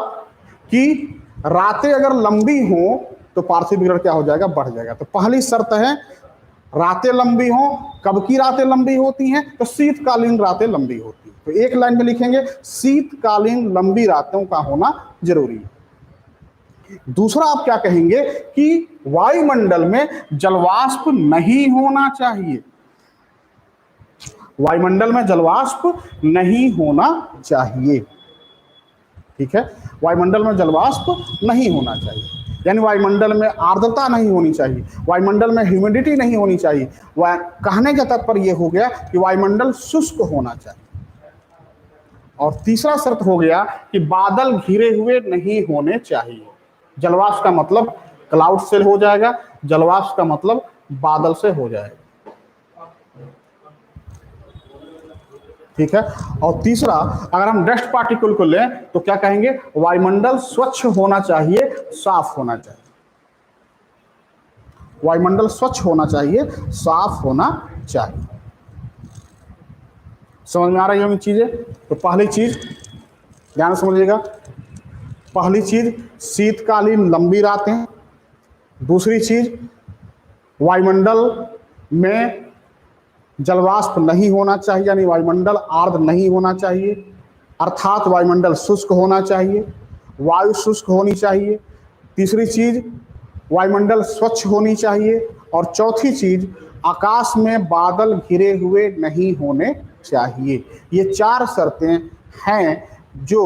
कि रातें अगर लंबी हो तो पार्थिव विकिरण क्या हो जाएगा, बढ़ जाएगा। तो पहली शर्त है रातें लंबी हों, कब की रातें लंबी होती हैं? तो शीतकालीन रातें लंबी होती हैं। तो एक लाइन में लिखेंगे शीतकालीन लंबी रातों का होना जरूरी है। दूसरा आप क्या कहेंगे कि वायुमंडल में जलवाष्प नहीं होना चाहिए। वायुमंडल में जलवाष्प नहीं होना चाहिए, ठीक है। वायुमंडल में जलवाष्प नहीं होना चाहिए, यानी वायुमंडल में आर्द्रता नहीं होनी चाहिए, वायुमंडल में ह्यूमिडिटी नहीं होनी चाहिए। कहने का तात्पर्य यह हो गया कि वायुमंडल शुष्क होना चाहिए। और तीसरा शर्त हो गया कि बादल घिरे हुए नहीं होने चाहिए। जलवाष्प का मतलब क्लाउड से हो जाएगा, जलवाष्प का मतलब बादल से हो जाएगा, ठीक है। और तीसरा, अगर हम डस्ट पार्टिकल को लें तो क्या कहेंगे? वायुमंडल स्वच्छ होना चाहिए, साफ होना चाहिए। वायुमंडल स्वच्छ होना चाहिए, साफ होना चाहिए। समझ में आ रही होंगी चीजें? तो पहली चीज ध्यान समझिएगा, पहली चीज शीतकालीन लंबी रातें। दूसरी चीज वायुमंडल में जलवाष्प नहीं होना चाहिए, यानी वायुमंडल आर्द्र नहीं होना चाहिए, अर्थात वायुमंडल शुष्क होना चाहिए, वायु शुष्क होनी चाहिए। तीसरी चीज वायुमंडल स्वच्छ होनी चाहिए। और चौथी चीज आकाश में बादल घिरे हुए नहीं होने चाहिए। ये चार शर्तें हैं जो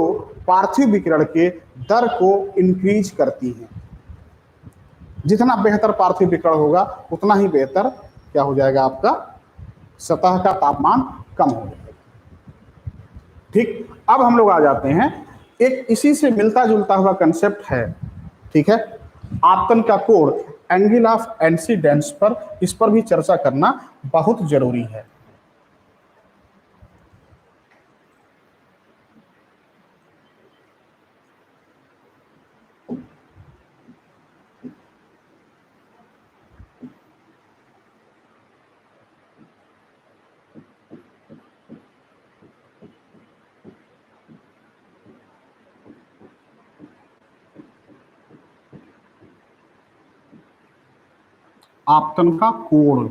पार्थिव विकिरण के दर को इंक्रीज करती हैं। जितना बेहतर पार्थिव विकिरण होगा उतना ही बेहतर क्या हो जाएगा? आपका सतह का तापमान कम हो जाएगा, ठीक। अब हम लोग आ जाते हैं, एक इसी से मिलता जुलता हुआ कंसेप्ट है, ठीक है, आपतन का कोण, एंगल ऑफ इंसिडेंस पर। इस पर भी चर्चा करना बहुत जरूरी है। आपतन का कोण,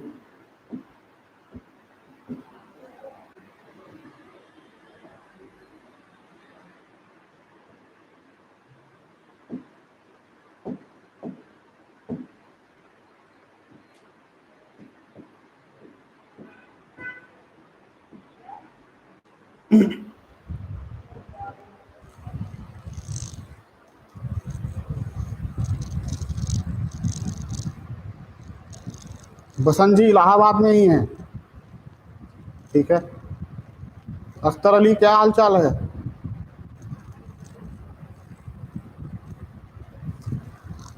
बसंत जी इलाहाबाद में ही है, ठीक है। अख्तर अली क्या हाल चाल है?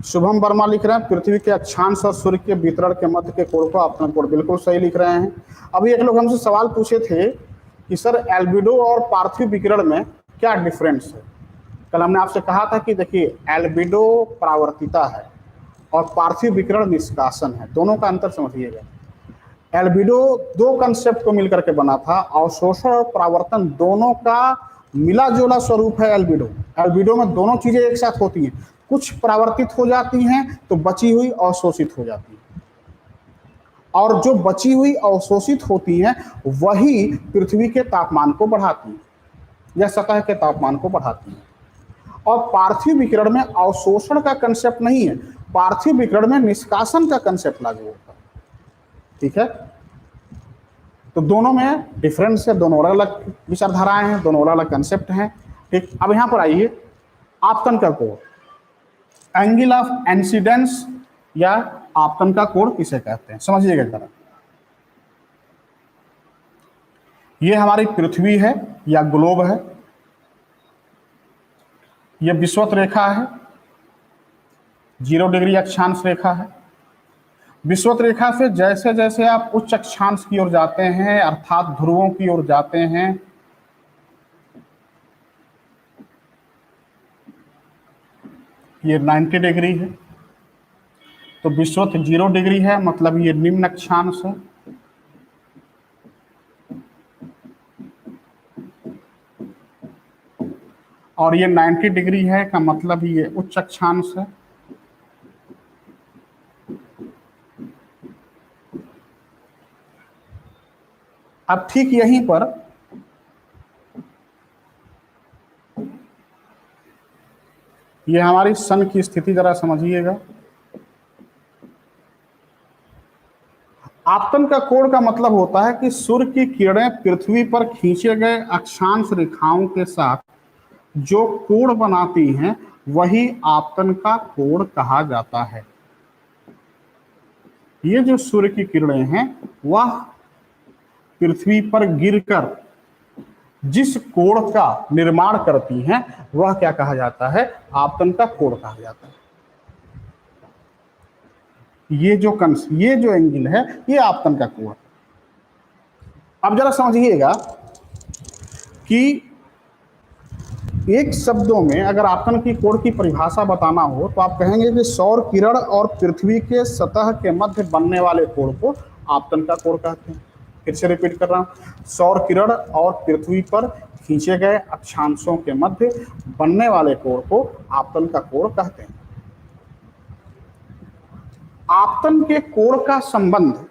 शुभम वर्मा लिख रहे हैं पृथ्वी के अक्षांश और सूर्य के वितरण के मध्य के कोण को आपतन कोण, बिल्कुल सही लिख रहे हैं। अभी एक लोग हमसे सवाल पूछे थे कि सर एल्बिडो और पार्थिव विकिरण में क्या डिफरेंस है। कल हमने आपसे कहा था कि देखिए एल्बिडो परावर्तिता है और पार्थिव विकिरण निष्कासन है, दोनों का अंतर समझिएगा। एल्बिडो दो कंसेप्ट को मिलकर के बना था, अवशोषण और परावर्तन दोनों का मिला जुला स्वरूप है एल्बिडो। एल्बिडो में दोनों चीजें एक साथ होती हैं, कुछ परावर्तित हो जाती हैं तो बची हुई अवशोषित हो जाती है, और जो बची हुई अवशोषित होती हैं वही पृथ्वी के तापमान को बढ़ाती हैं या सतह के तापमान को बढ़ाती हैं। और पार्थिव विकिरण में अवशोषण का कंसेप्ट नहीं है, पार्थिव विकिरण में निष्कासन का कंसेप्ट लागू होता है, ठीक है। तो दोनों में डिफरेंस है, दोनों अलग अलग विचारधाराएं हैं, दोनों अलग अलग कंसेप्ट हैं, ठीक। अब यहां पर आइए, आपतन का कोण, एंगल ऑफ इंसिडेंस या आपतन का कोण किसे कहते हैं, समझिएगा जरा। ये हमारी पृथ्वी है या ग्लोब है, ये विषुवत रेखा है, 0 डिग्री अक्षांश रेखा है। विषुवत रेखा से जैसे जैसे आप उच्च अक्षांश की ओर जाते हैं अर्थात ध्रुवों की ओर जाते हैं, ये 90 डिग्री है, तो विषुवत 0 डिग्री है, मतलब ये निम्न अक्षांश है। और ये 90 डिग्री है का मतलब ये उच्च अक्षांश है। अब ठीक यहीं पर ये हमारी सन की स्थिति जरा समझिएगा। आपतन का कोण का मतलब होता है कि सूर्य की किरणें पृथ्वी पर खींचे गए अक्षांश रेखाओं के साथ जो कोण बनाती हैं वही आपतन का कोण कहा जाता है। ये जो सूर्य की किरणें हैं वह पृथ्वी पर गिरकर जिस कोण का निर्माण करती हैं वह क्या कहा जाता है? आपतन का कोण कहा जाता है। ये जो एंगल है ये आपतन का कोण। अब जरा समझिएगा कि एक शब्दों में अगर आपतन की कोण की परिभाषा बताना हो तो आप कहेंगे कि सौर किरण और पृथ्वी के सतह के मध्य बनने वाले कोण को आपतन का कोण कहते हैं। फिर से रिपीट कर रहा हूं, सौर किरण और पृथ्वी पर खींचे गए अक्षांशों के मध्य बनने वाले कोण को आपतन का कोण कहते हैं। आपतन के कोण का संबंध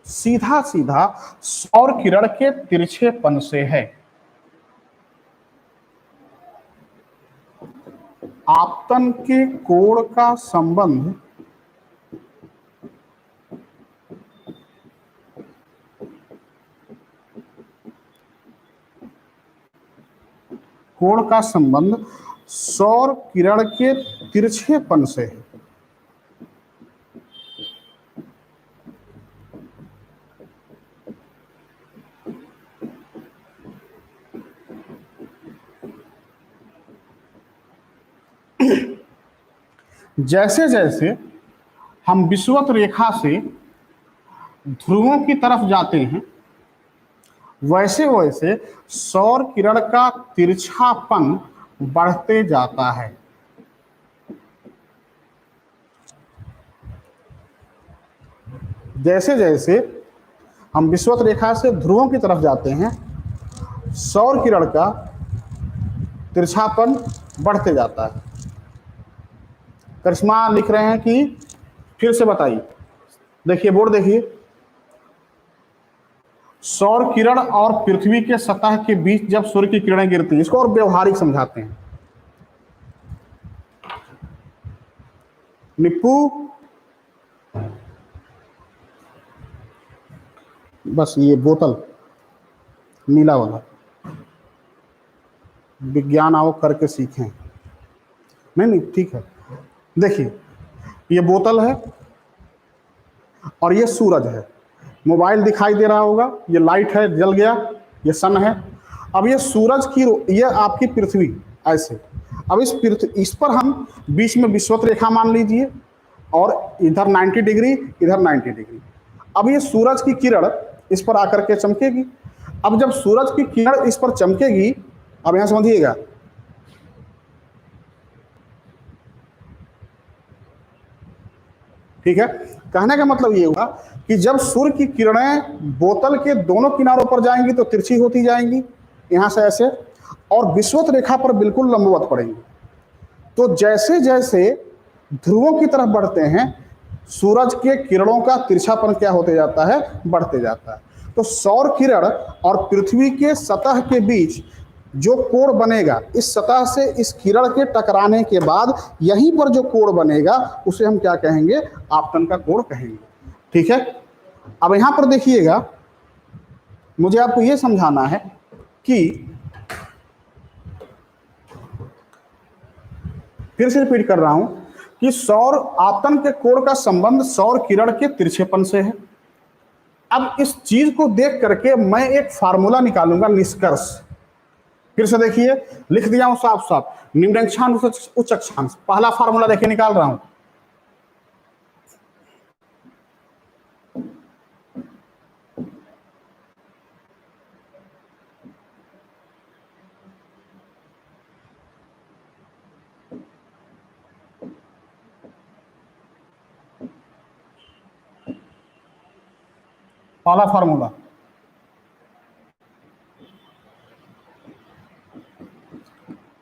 सीधा सीधा सौर किरण के तिरछेपन से है। आपतन के कोण का संबंध सौर किरण के तिरछेपन से है। जैसे जैसे हम विषुवत रेखा से ध्रुवों की तरफ जाते हैं वैसे वैसे सौर किरण का तिरछापन बढ़ते जाता है। जैसे जैसे हम विषुवत रेखा से ध्रुवों की तरफ जाते हैं सौर किरण का तिरछापन बढ़ते जाता है। करिश्मा लिख रहे हैं कि फिर से बताइए। देखिए बोर्ड देखिए, सौर किरण और पृथ्वी के सतह के बीच जब सूर्य की किरणें गिरती हैं, इसको और व्यवहारिक समझाते हैं। निप्पू बस ये बोतल नीला वाला विज्ञान आओ करके सीखें। नहीं ठीक है। देखिए ये बोतल है और ये सूरज है। मोबाइल दिखाई दे रहा होगा, ये लाइट है जल गया, ये सन है। अब ये सूरज की ये आपकी पृथ्वी ऐसे। अब इस पर हम बीच में विषुवत रेखा मान लीजिए और इधर 90 डिग्री इधर 90 डिग्री। अब ये सूरज की किरण इस पर आकर के चमकेगी। अब जब सूरज की किरण इस पर चमकेगी, अब यहां समझिएगा, ठीक है। कहने का मतलब ये हुआ कि जब सूर्य की किरणें बोतल के दोनों किनारों पर जाएंगी तो तिरछी होती जाएंगी यहां से ऐसे, और विषुवत रेखा पर बिल्कुल लंबवत पड़ेंगी। तो जैसे जैसे ध्रुवों की तरफ बढ़ते हैं सूरज के किरणों का तिरछापन क्या होते जाता है? बढ़ते जाता है। तो सौर किरण और पृथ्वी के सतह के बीच जो कोण बनेगा, इस सतह से इस किरण के टकराने के बाद यहीं पर जो कोण बनेगा उसे हम क्या कहेंगे? आपतन का कोण कहेंगे। ठीक है। अब यहां पर देखिएगा, मुझे आपको यह समझाना है कि फिर से रिपीट कर रहा हूं कि सौर आपतन के कोण का संबंध सौर किरण के तिरछेपन से है। अब इस चीज को देख करके मैं एक फार्मूला निकालूंगा, निष्कर्ष। फिर से देखिए, लिख दिया हूं साफ साफ, निम्न अक्षांश उच्च अक्षांश। पहला फार्मूला देखिए निकाल रहा हूं, पहला फार्मूला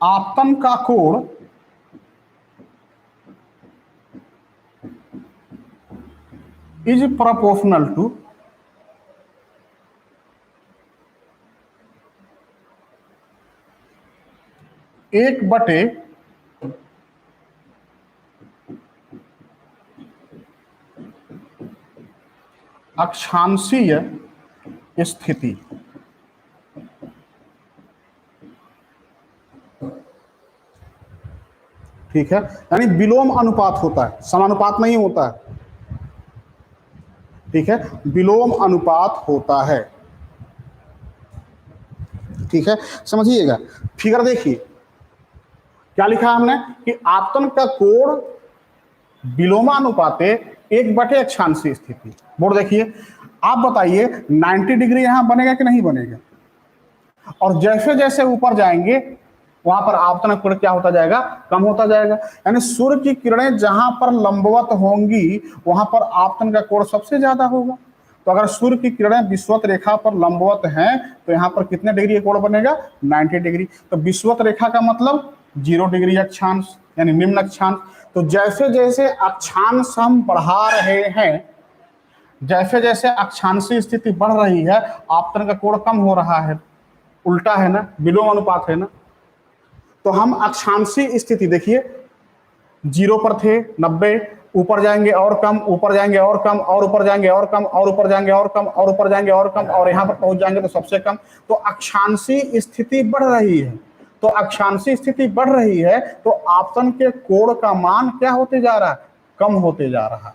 आपतन का कोण इज प्रोपोर्शनल टू 1/, अक्षांशीय स्थिति। ठीक है, यानी विलोम अनुपात होता है, समानुपात नहीं होता है। ठीक है, विलोम अनुपात होता है। ठीक है, समझिएगा। फिगर देखिए क्या लिखा है हमने कि आपतन का कोण विलोमानुपाते 1/, अक्षांशीय स्थिति। बोर्ड देखिए, आप बताइए 90 डिग्री यहां बनेगा कि नहीं बनेगा? और जैसे जैसे ऊपर जाएंगे वहां पर आपतन कोण क्या होता जाएगा? कम होता जाएगा। यानी सूर्य की किरणें जहां पर लंबवत होंगी वहां पर आपतन का कोण सबसे ज्यादा होगा। तो अगर सूर्य की किरणें विषुवत रेखा पर लंबवत हैं तो यहाँ पर कितने डिग्री कोण बनेगा? 90 डिग्री। तो विषुवत रेखा का मतलब 0 डिग्री अक्षांश, यानी निम्न अक्षांश। तो जैसे जैसे अक्षांश हम बढ़ा रहे हैं, जैसे जैसे अक्षांशीय स्थिति बढ़ रही है, आपतन का कोण कम हो रहा है। उल्टा है ना, विलोम अनुपात है ना। तो हम अक्षांशीय स्थिति देखिए 0 पर थे, 90, ऊपर जाएंगे और कम, ऊपर जाएंगे और कम, और ऊपर जाएंगे और कम, और ऊपर जाएंगे और कम, और ऊपर जाएंगे और कम, और यहां पर पहुंच जाएंगे तो सबसे कम। तो अक्षांशीय स्थिति बढ़ रही है। तो अक्षांशीय स्थिति बढ़ रही है तो आपतन के कोण का मान क्या होते जा रहा है? कम होते जा रहा है।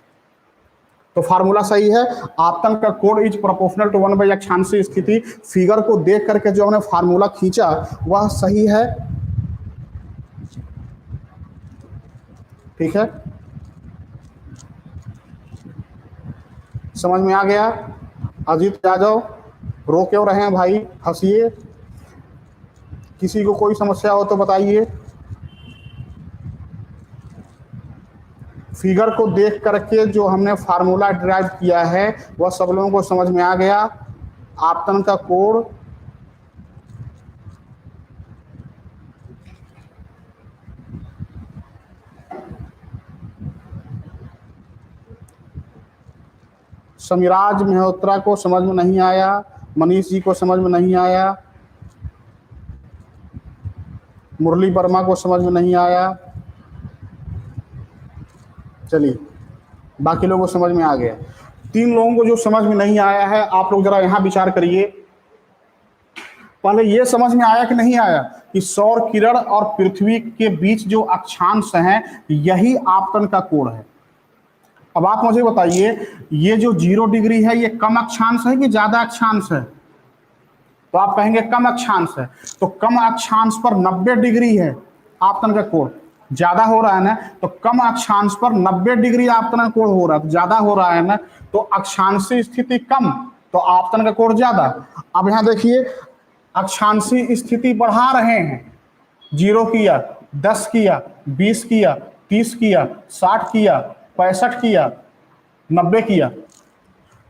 तो फार्मूला सही है, आपतन का कोण इज प्रोपोर्शनल टू 1/, अक्षांशीय स्थिति। फिगर को देख करके जो हमने फार्मूला खींचा वह सही है। ठीक है, समझ में आ गया? अजीत यादव, रो क्यों रहे हैं भाई? हंसिए। किसी को कोई समस्या हो तो बताइए। फिगर को देख करके जो हमने फार्मूला डिराइव किया है वह सब लोगों को समझ में आ गया। आपतन का कोण समिराज मेहरोत्रा को समझ में नहीं आया, मनीष जी को समझ में नहीं आया, मुरली वर्मा को समझ में नहीं आया। चलिए, बाकी लोगों को समझ में आ गया। 3 लोगों को जो समझ में नहीं आया है आप लोग जरा यहां विचार करिए। पहले ये समझ में आया कि नहीं आया कि सौर किरण और पृथ्वी के बीच जो अक्षांश हैं यही आपतन का कोण है। अब आप मुझे बताइए, ये जो 0 डिग्री है ये कम अक्षांश है कि ज्यादा अक्षांश है? तो आप कहेंगे कम अक्षांश है। तो कम अक्षांश पर 90 डिग्री है आपतन का कोण, ज्यादा हो रहा है ना। तो कम अक्षांश पर 90 डिग्री आपतन का कोण हो रहा है, तो ज्यादा हो रहा है ना। तो अक्षांशीय स्थिति कम तो आपतन का कोण ज्यादा। अब यहां देखिए, अक्षांशीय स्थिति बढ़ा रहे हैं, 0 किया, 10 किया, 20 किया, 30 किया, 60 किया, 65 किया, 90 किया।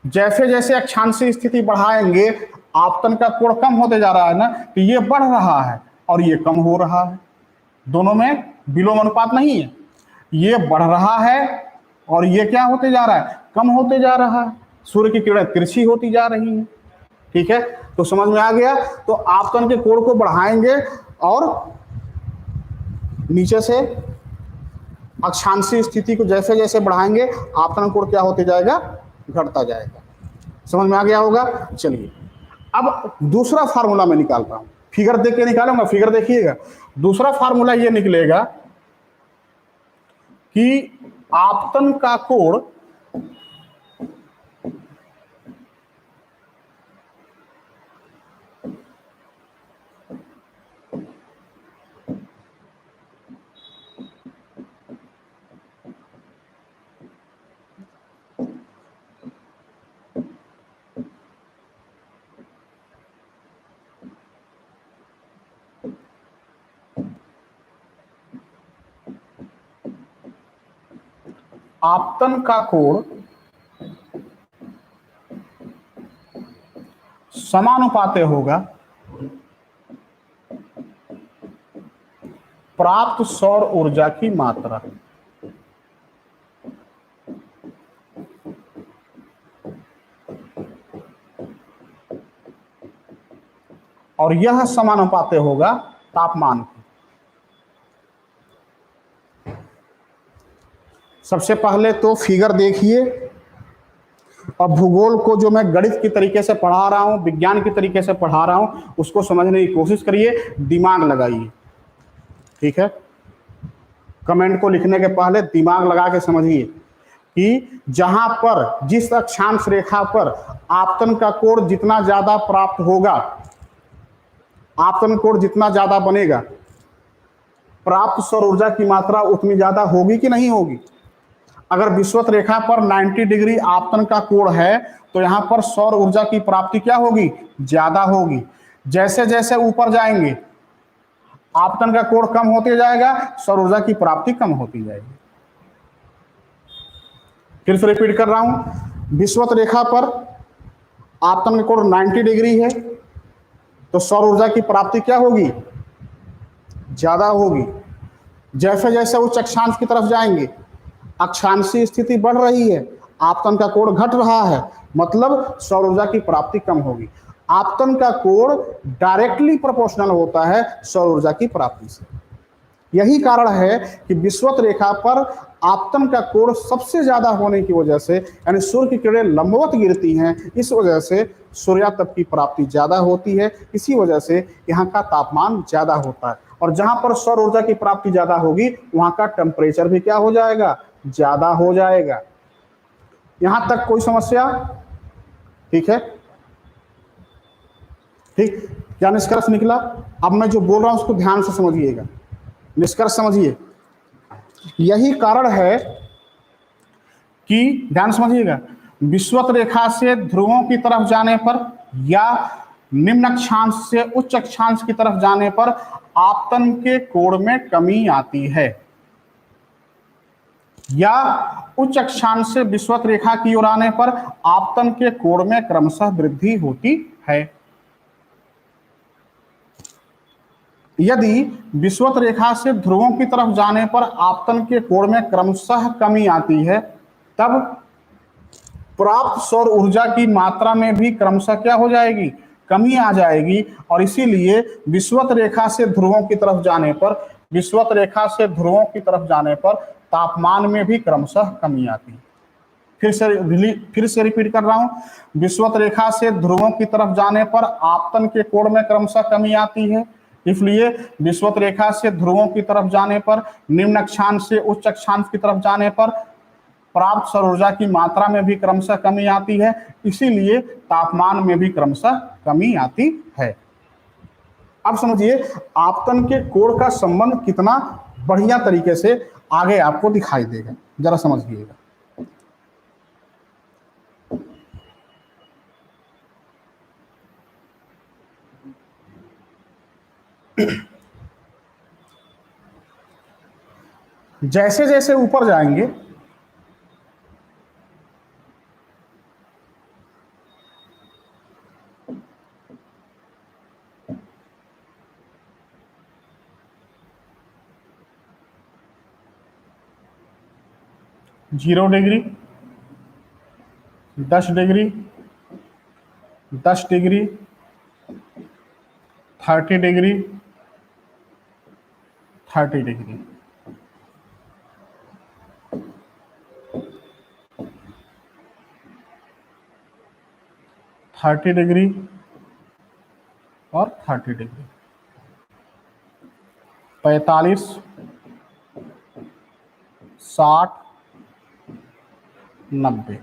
जैसे जैसे अक्षांशीय स्थिति बढ़ाएंगे आपतन का कोण कम होते जा रहा है ना। तो ये बढ़ रहा है और ये कम हो रहा है, दोनों में विलोम अनुपात नहीं है। ये बढ़ रहा है और ये क्या होते जा रहा है? कम होते जा रहा है। सूर्य की किरणें तिरछी होती जा रही हैं। ठीक है, तो समझ में आ गया। तो आपतन के कोण को बढ़ाएंगे और नीचे से अक्षांशीय स्थिति को जैसे जैसे बढ़ाएंगे आपतन कोण क्या होते जाएगा? घटता जाएगा। समझ में आ गया होगा? चलिए, अब दूसरा फार्मूला मैं निकाल रहा हूं, फिगर देख के निकालूंगा। फिगर देखिएगा, दूसरा फार्मूला ये निकलेगा कि आपतन का कोण आपतन का कोण समानुपाते होगा प्राप्त सौर ऊर्जा की मात्रा। और यह समानुपाते होगा तापमान की। सबसे पहले तो फिगर देखिए, और भूगोल को जो मैं गणित की तरीके से पढ़ा रहा हूँ, विज्ञान की तरीके से पढ़ा रहा हूँ, उसको समझने की कोशिश करिए, दिमाग लगाइए। ठीक है, कमेंट को लिखने के पहले दिमाग लगा के समझिए कि जहां पर जिस अक्षांश रेखा पर आपतन का कोण जितना ज्यादा प्राप्त होगा, आपतन कोण जितना ज्यादा बनेगा, प्राप्त सौर ऊर्जा की मात्रा उतनी ज्यादा होगी कि नहीं होगी। अगर विषुवत रेखा पर 90 डिग्री आपतन का कोण है तो यहां पर सौर ऊर्जा की प्राप्ति क्या होगी, ज्यादा होगी। जैसे जैसे ऊपर जाएंगे आपतन का कोण कम होते जाएगा, सौर ऊर्जा की प्राप्ति कम होती जाएगी। फिर से रिपीट कर रहा हूं, विषुवत रेखा पर आपतन का कोण 90 डिग्री है तो सौर ऊर्जा की प्राप्ति क्या होगी, ज्यादा होगी। जैसे जैसे उच्च अक्षांश की तरफ जाएंगे, अक्षांशीय स्थिति बढ़ रही है, आपतन का कोण घट रहा है, मतलब सौर ऊर्जा की प्राप्ति कम होगी। आपतन का कोण डायरेक्टली प्रोपोर्शनल होता है सौर ऊर्जा की प्राप्ति से। यही कारण है कि विषुवत रेखा पर आपतन का कोण सबसे ज्यादा होने की वजह से, यानी सूर्य की किरणें लंबवत गिरती हैं, इस वजह से सूर्यातप की प्राप्ति ज्यादा होती है। इसी वजह से यहाँ का तापमान ज्यादा होता है, और जहां पर सौर ऊर्जा की प्राप्ति ज्यादा होगी वहां का टेम्परेचर भी क्या हो जाएगा, ज्यादा हो जाएगा। यहां तक कोई समस्या? ठीक है, ठीक, क्या निष्कर्ष निकला? अब मैं जो बोल रहा हूं उसको ध्यान से समझिएगा, निष्कर्ष समझिए। यही कारण है कि, ध्यान समझिएगा, विषुवत रेखा से ध्रुवों की तरफ जाने पर या निम्न अक्षांश से उच्च अक्षांश की तरफ जाने पर आपतन के कोण में कमी आती है, या उच्च अक्षांश से विषुवत रेखा की ओर आने पर आपतन के कोण में क्रमशः वृद्धि होती है। यदि विषुवत रेखा से ध्रुवों की तरफ जाने पर आपतन के कोण में क्रमशः कमी आती है, तब प्राप्त सौर ऊर्जा की मात्रा में भी क्रमशः क्या हो जाएगी, कमी आ जाएगी। और इसीलिए विषुवत रेखा से ध्रुवों की तरफ जाने पर, विषुवत रेखा से ध्रुवों की तरफ जाने पर तापमान में भी क्रमशः कमी आती है। फिर से रिपीट कर रहा हूं, विषुवत रेखा से ध्रुवों की तरफ जाने पर आपतन के कोण में क्रमशः कमी आती है, इसलिए विषुवत रेखा से ध्रुवों की तरफ जाने पर, निम्न अक्षांश से उच्च अक्षांश की तरफ जाने पर प्राप्त सौर ऊर्जा की मात्रा में भी क्रमशः कमी आती है, इसीलिए तापमान में भी क्रमशः कमी आती है। अब समझिए आपतन के कोण का संबंध कितना बढ़िया तरीके से आगे आपको दिखाई देगा, जरा समझिएगा। जैसे जैसे ऊपर जाएंगे zero degree, 10 degree, 10 degree, 30 degree, 30 degree, thirty degree और 30 डिग्री, 45, 60, 90।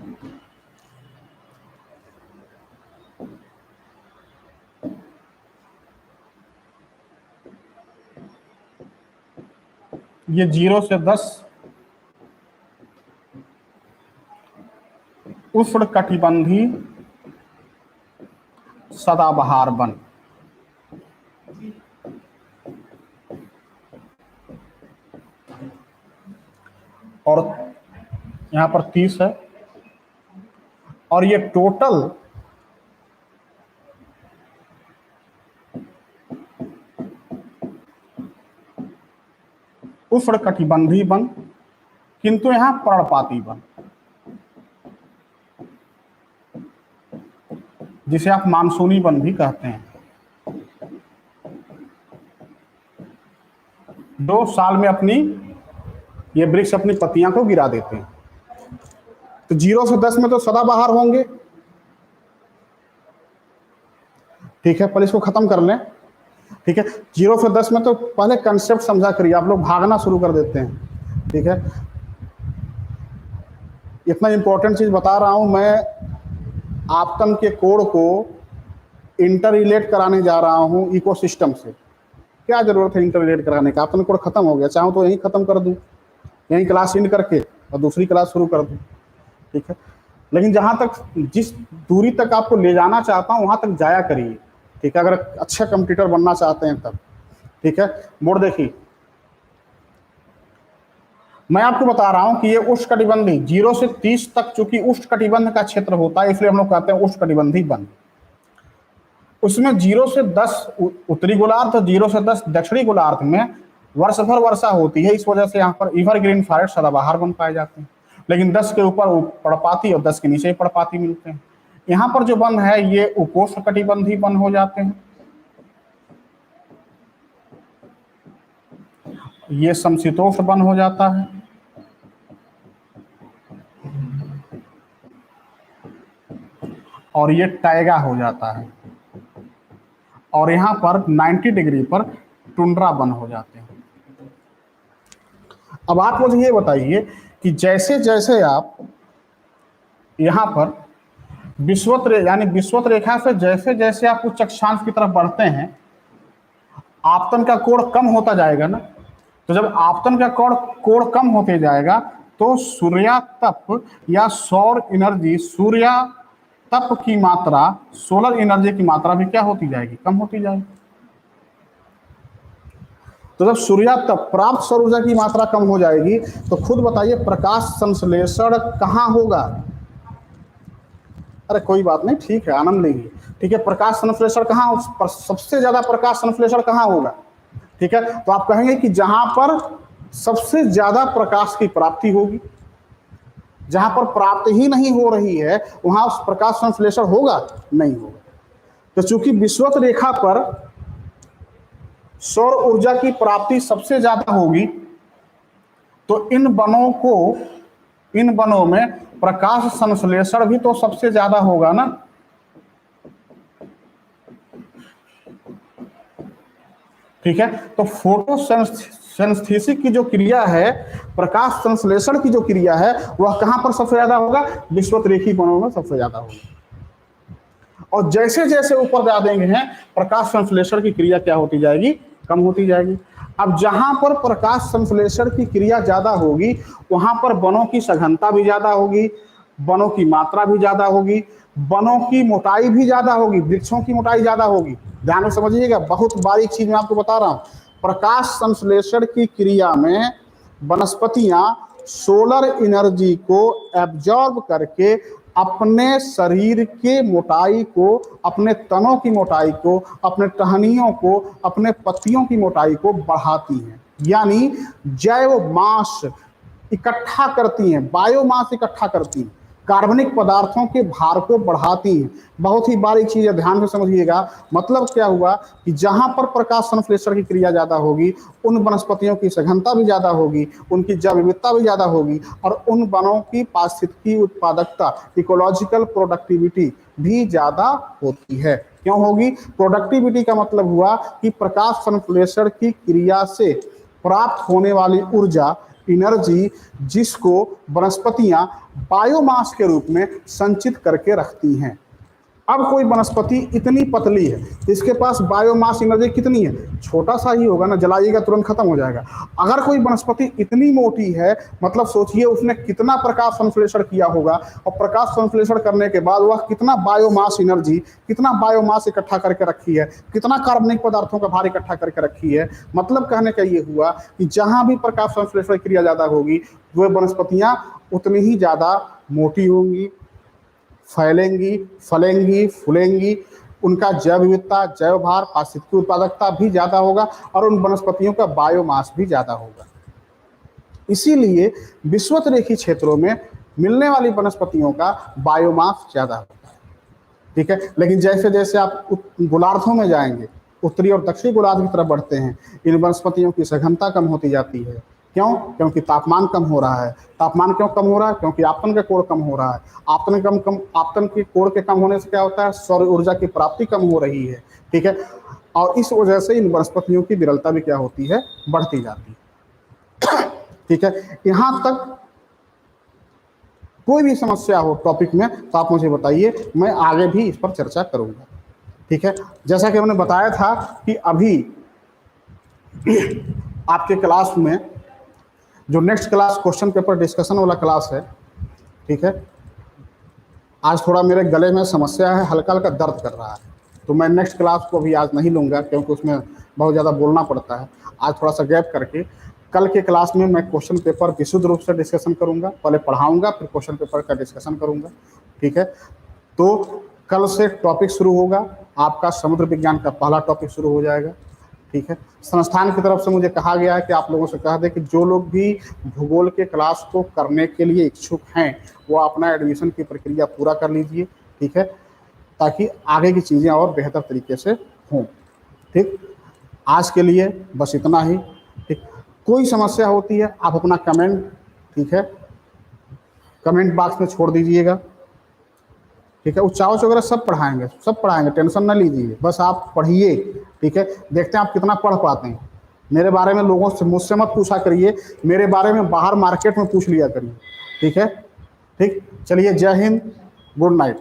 ये 0 से 10 उष्णकटिबंधी सदाबहार वन, और यहां पर 30 है, और ये टोटल उष्णकटिबंधी वन, किंतु यहां पर्णपाती वन, जिसे आप मानसूनी वन भी कहते हैं। 2 साल में अपनी ये वृक्ष अपनी पत्तियां को गिरा देते हैं। तो 0 से 10 में तो सदाबहार होंगे। ठीक है, पहले इसको खत्म कर लें। ठीक है, 0 से 10 में तो पहले कंसेप्ट समझा करिए, आप लोग भागना शुरू कर देते हैं। ठीक है, इतना इंपॉर्टेंट चीज बता रहा हूं मैं, आपतन के कोड को इंटर रिलेट कराने जा रहा हूं इकोसिस्टम से। क्या जरूरत है इंटर रिलेट कराने का, आपतन कोड खत्म हो गया, चाहूं तो यहीं खत्म कर दूं, यहीं क्लास एंड करके और दूसरी क्लास शुरू कर दूं। ठीक है, लेकिन जहां तक जिस दूरी तक आपको ले जाना चाहता हूं वहां तक जाया करिए। ठीक है, अगर अच्छा कंप्यूटर बनना चाहते हैं तब। ठीक है, बोर्ड देखिए, मैं आपको बता रहा हूं कि ये उष्णकटिबंधी 0 से 30 तक, चूंकि उष्णकटिबंध का क्षेत्र होता है इसलिए हम लोग कहते हैं उष्णकटिबंधी वन। उसमें 0 से 10 उत्तरी गोलार्ध, 0 से 10 दक्षिणी गोलार्ध में वर्ष भर वर्षा होती है, इस वजह से यहाँ पर एवरग्रीन फॉरेस्ट सदाबहार वन पाए जाते हैं। लेकिन 10 के ऊपर पर्णपाती और 10 के नीचे पर्णपाती मिलते हैं। यहाँ पर जो वन है ये उपोष्णकटिबंधी वन हो जाते हैं, ये समशीतोष्ण वन हो जाता है, और ये टाइगा हो जाता है, और यहाँ पर 90 डिग्री पर टुंड्रा वन हो जाते हैं। अब आप मुझे ये बताइए कि जैसे जैसे आप यहाँ पर विषुवत रेखा से जैसे जैसे आप उच्च अक्षांश की तरफ बढ़ते हैं, आपतन का कोण कम होता जाएगा ना। तो जब आपतन का कोण कम होते जाएगा तो सूर्यातप या सौर एनर्जी, सूर्यातप की मात्रा, सोलर एनर्जी की मात्रा भी क्या होती जाएगी, कम होती जाएगी। तो जब सूर्यातप, प्राप्त सौर ऊर्जा की मात्रा कम हो जाएगी तो खुद बताइए प्रकाश संश्लेषण कहाँ होगा। अरे कोई बात नहीं, ठीक है, आनंद लेंगे। ठीक है, प्रकाश संश्लेषण कहाँ, सबसे ज्यादा प्रकाश संश्लेषण कहाँ होगा। ठीक है, तो आप कहेंगे कि जहां पर सबसे ज्यादा प्रकाश की प्राप्ति होगी, जहां पर प्राप्ति ही नहीं हो रही है वहां प्रकाश संश्लेषण होगा, नहीं होगा। तो चूंकि विषुवत रेखा पर सौर ऊर्जा की प्राप्ति सबसे ज्यादा होगी तो इन वनों में प्रकाश संश्लेषण भी तो सबसे ज्यादा होगा ना। ठीक है, तो फोटोसिंथेसिस की जो क्रिया है, प्रकाश संश्लेषण की जो क्रिया है, वह कहां पर सबसे ज्यादा होगा, विषुवत रेखी वनों में सबसे ज्यादा होगा। और जैसे जैसे ऊपर जा देंगे हैं प्रकाश संश्लेषण की क्रिया क्या होती जाएगी, कम होती जाएगी। अब जहां पर प्रकाश संश्लेषण की क्रिया ज्यादा होगी वहां पर वनों की सघनता भी ज्यादा होगी, वनों की मात्रा भी ज्यादा होगी, वनों की मोटाई भी ज्यादा होगी, वृक्षों की मोटाई ज्यादा होगी। ध्यान में समझिएगा, बहुत बारीक चीज मैं आपको बता रहा हूं। प्रकाश संश्लेषण की क्रिया में वनस्पतियां सोलर एनर्जी को एब्जॉर्ब करके अपने शरीर के मोटाई को, अपने तनों की मोटाई को, अपने टहनियों को, अपने पत्तियों की मोटाई को बढ़ाती हैं, यानी जैव मास इकट्ठा करती हैं, बायोमास इकट्ठा करती हैं, कार्बनिक पदार्थों के भार को बढ़ाती हैं। बहुत ही बारीक चीज है, ध्यान से समझिएगा। मतलब क्या हुआ कि जहां पर प्रकाश संश्लेषण की क्रिया ज्यादा होगी उन वनस्पतियों की सघनता भी ज्यादा होगी, उनकी जैव विविधता भी ज्यादा होगी, और उन वनों की पारिस्थितिकी उत्पादकता, इकोलॉजिकल प्रोडक्टिविटी भी ज्यादा होती है। क्यों होगी? प्रोडक्टिविटी का मतलब हुआ कि प्रकाश संश्लेषण की क्रिया से प्राप्त होने वाली ऊर्जा, एनर्जी, जिसको वनस्पतियां बायोमास के रूप में संचित करके रखती हैं। अब कोई वनस्पति इतनी पतली है, इसके पास बायोमास एनर्जी कितनी है, छोटा सा ही होगा ना, जलाइएगा तुरंत खत्म हो जाएगा। अगर कोई वनस्पति इतनी मोटी है, मतलब सोचिए उसने कितना प्रकाश संश्लेषण किया होगा, और प्रकाश संश्लेषण करने के बाद वह कितना बायोमास एनर्जी, कितना बायोमास इकट्ठा करके रखी है, कितना कार्बनिक पदार्थों का भार इकट्ठा करके रखी है। मतलब कहने का ये हुआ कि जहां भी प्रकाश संश्लेषण क्रिया ज्यादा होगी वह वनस्पतियां उतनी ही ज्यादा मोटी होंगी, फैलेंगी, फलेंगी, फूलेंगी, उनका जैव विविधता, जैव भार, पारिस्थितिकी उत्पादकता भी ज्यादा होगा, और उन वनस्पतियों का बायोमास भी ज्यादा होगा। इसीलिए विषुवत रेखी क्षेत्रों में मिलने वाली वनस्पतियों का बायोमास ज्यादा होता है। ठीक है, लेकिन जैसे जैसे आप गोलार्धों में जाएंगे, उत्तरी और दक्षिणी गोलार्ध की तरफ बढ़ते हैं, इन वनस्पतियों की सघनता कम होती जाती है। क्यों? क्योंकि तापमान कम हो रहा है। तापमान क्यों कम हो रहा है? क्योंकि आपतन का कोण कम हो रहा है। आपतन के कोण के कम होने से क्या होता है? सौर ऊर्जा की प्राप्ति कम हो रही है। ठीक है, और इस वजह से इन वनस्पतियों की विरलता भी क्या होती है? बढ़ती जाती है। ठीक है, यहां तक कोई भी समस्या हो टॉपिक में तो आप मुझे बताइए, मैं आगे भी इस पर चर्चा करूंगा। ठीक है, जैसा कि मैंने बताया था कि अभी आपके क्लास में जो next class question paper discussion वाला क्लास है, ठीक है, आज थोड़ा मेरे गले में समस्या है, हल्का हल्का दर्द कर रहा है, तो मैं नेक्स्ट क्लास को भी आज नहीं लूँगा क्योंकि उसमें बहुत ज़्यादा बोलना पड़ता है। आज थोड़ा सा गैप करके कल के क्लास में मैं क्वेश्चन पेपर विशुद्ध रूप से डिस्कशन करूँगा। पहले पढ़ाऊँगा, फिर क्वेश्चन पेपर का डिस्कशन करूँगा। ठीक है, तो कल से टॉपिक शुरू होगा, आपका समुद्र विज्ञान का पहला टॉपिक शुरू हो जाएगा। ठीक है, संस्थान की तरफ से मुझे कहा गया है कि आप लोगों से कहा दे कि जो लोग भी भूगोल के क्लास को करने के लिए इच्छुक हैं वो अपना एडमिशन की प्रक्रिया पूरा कर लीजिए। ठीक है, ताकि आगे की चीज़ें और बेहतर तरीके से हों। ठीक, आज के लिए बस इतना ही। ठीक, कोई समस्या होती है आप अपना कमेंट, ठीक है, कमेंट बॉक्स में छोड़ दीजिएगा। ठीक है, उच्चावच वगैरह सब पढ़ाएंगे, टेंशन ना लीजिए, बस आप पढ़िए। ठीक है, देखते हैं आप कितना पढ़ पाते हैं। मेरे बारे में लोगों से, मुझसे मत पूछा करिए, मेरे बारे में बाहर मार्केट में पूछ लिया करिए। ठीक है, ठीक, चलिए, जय हिंद, गुड नाइट।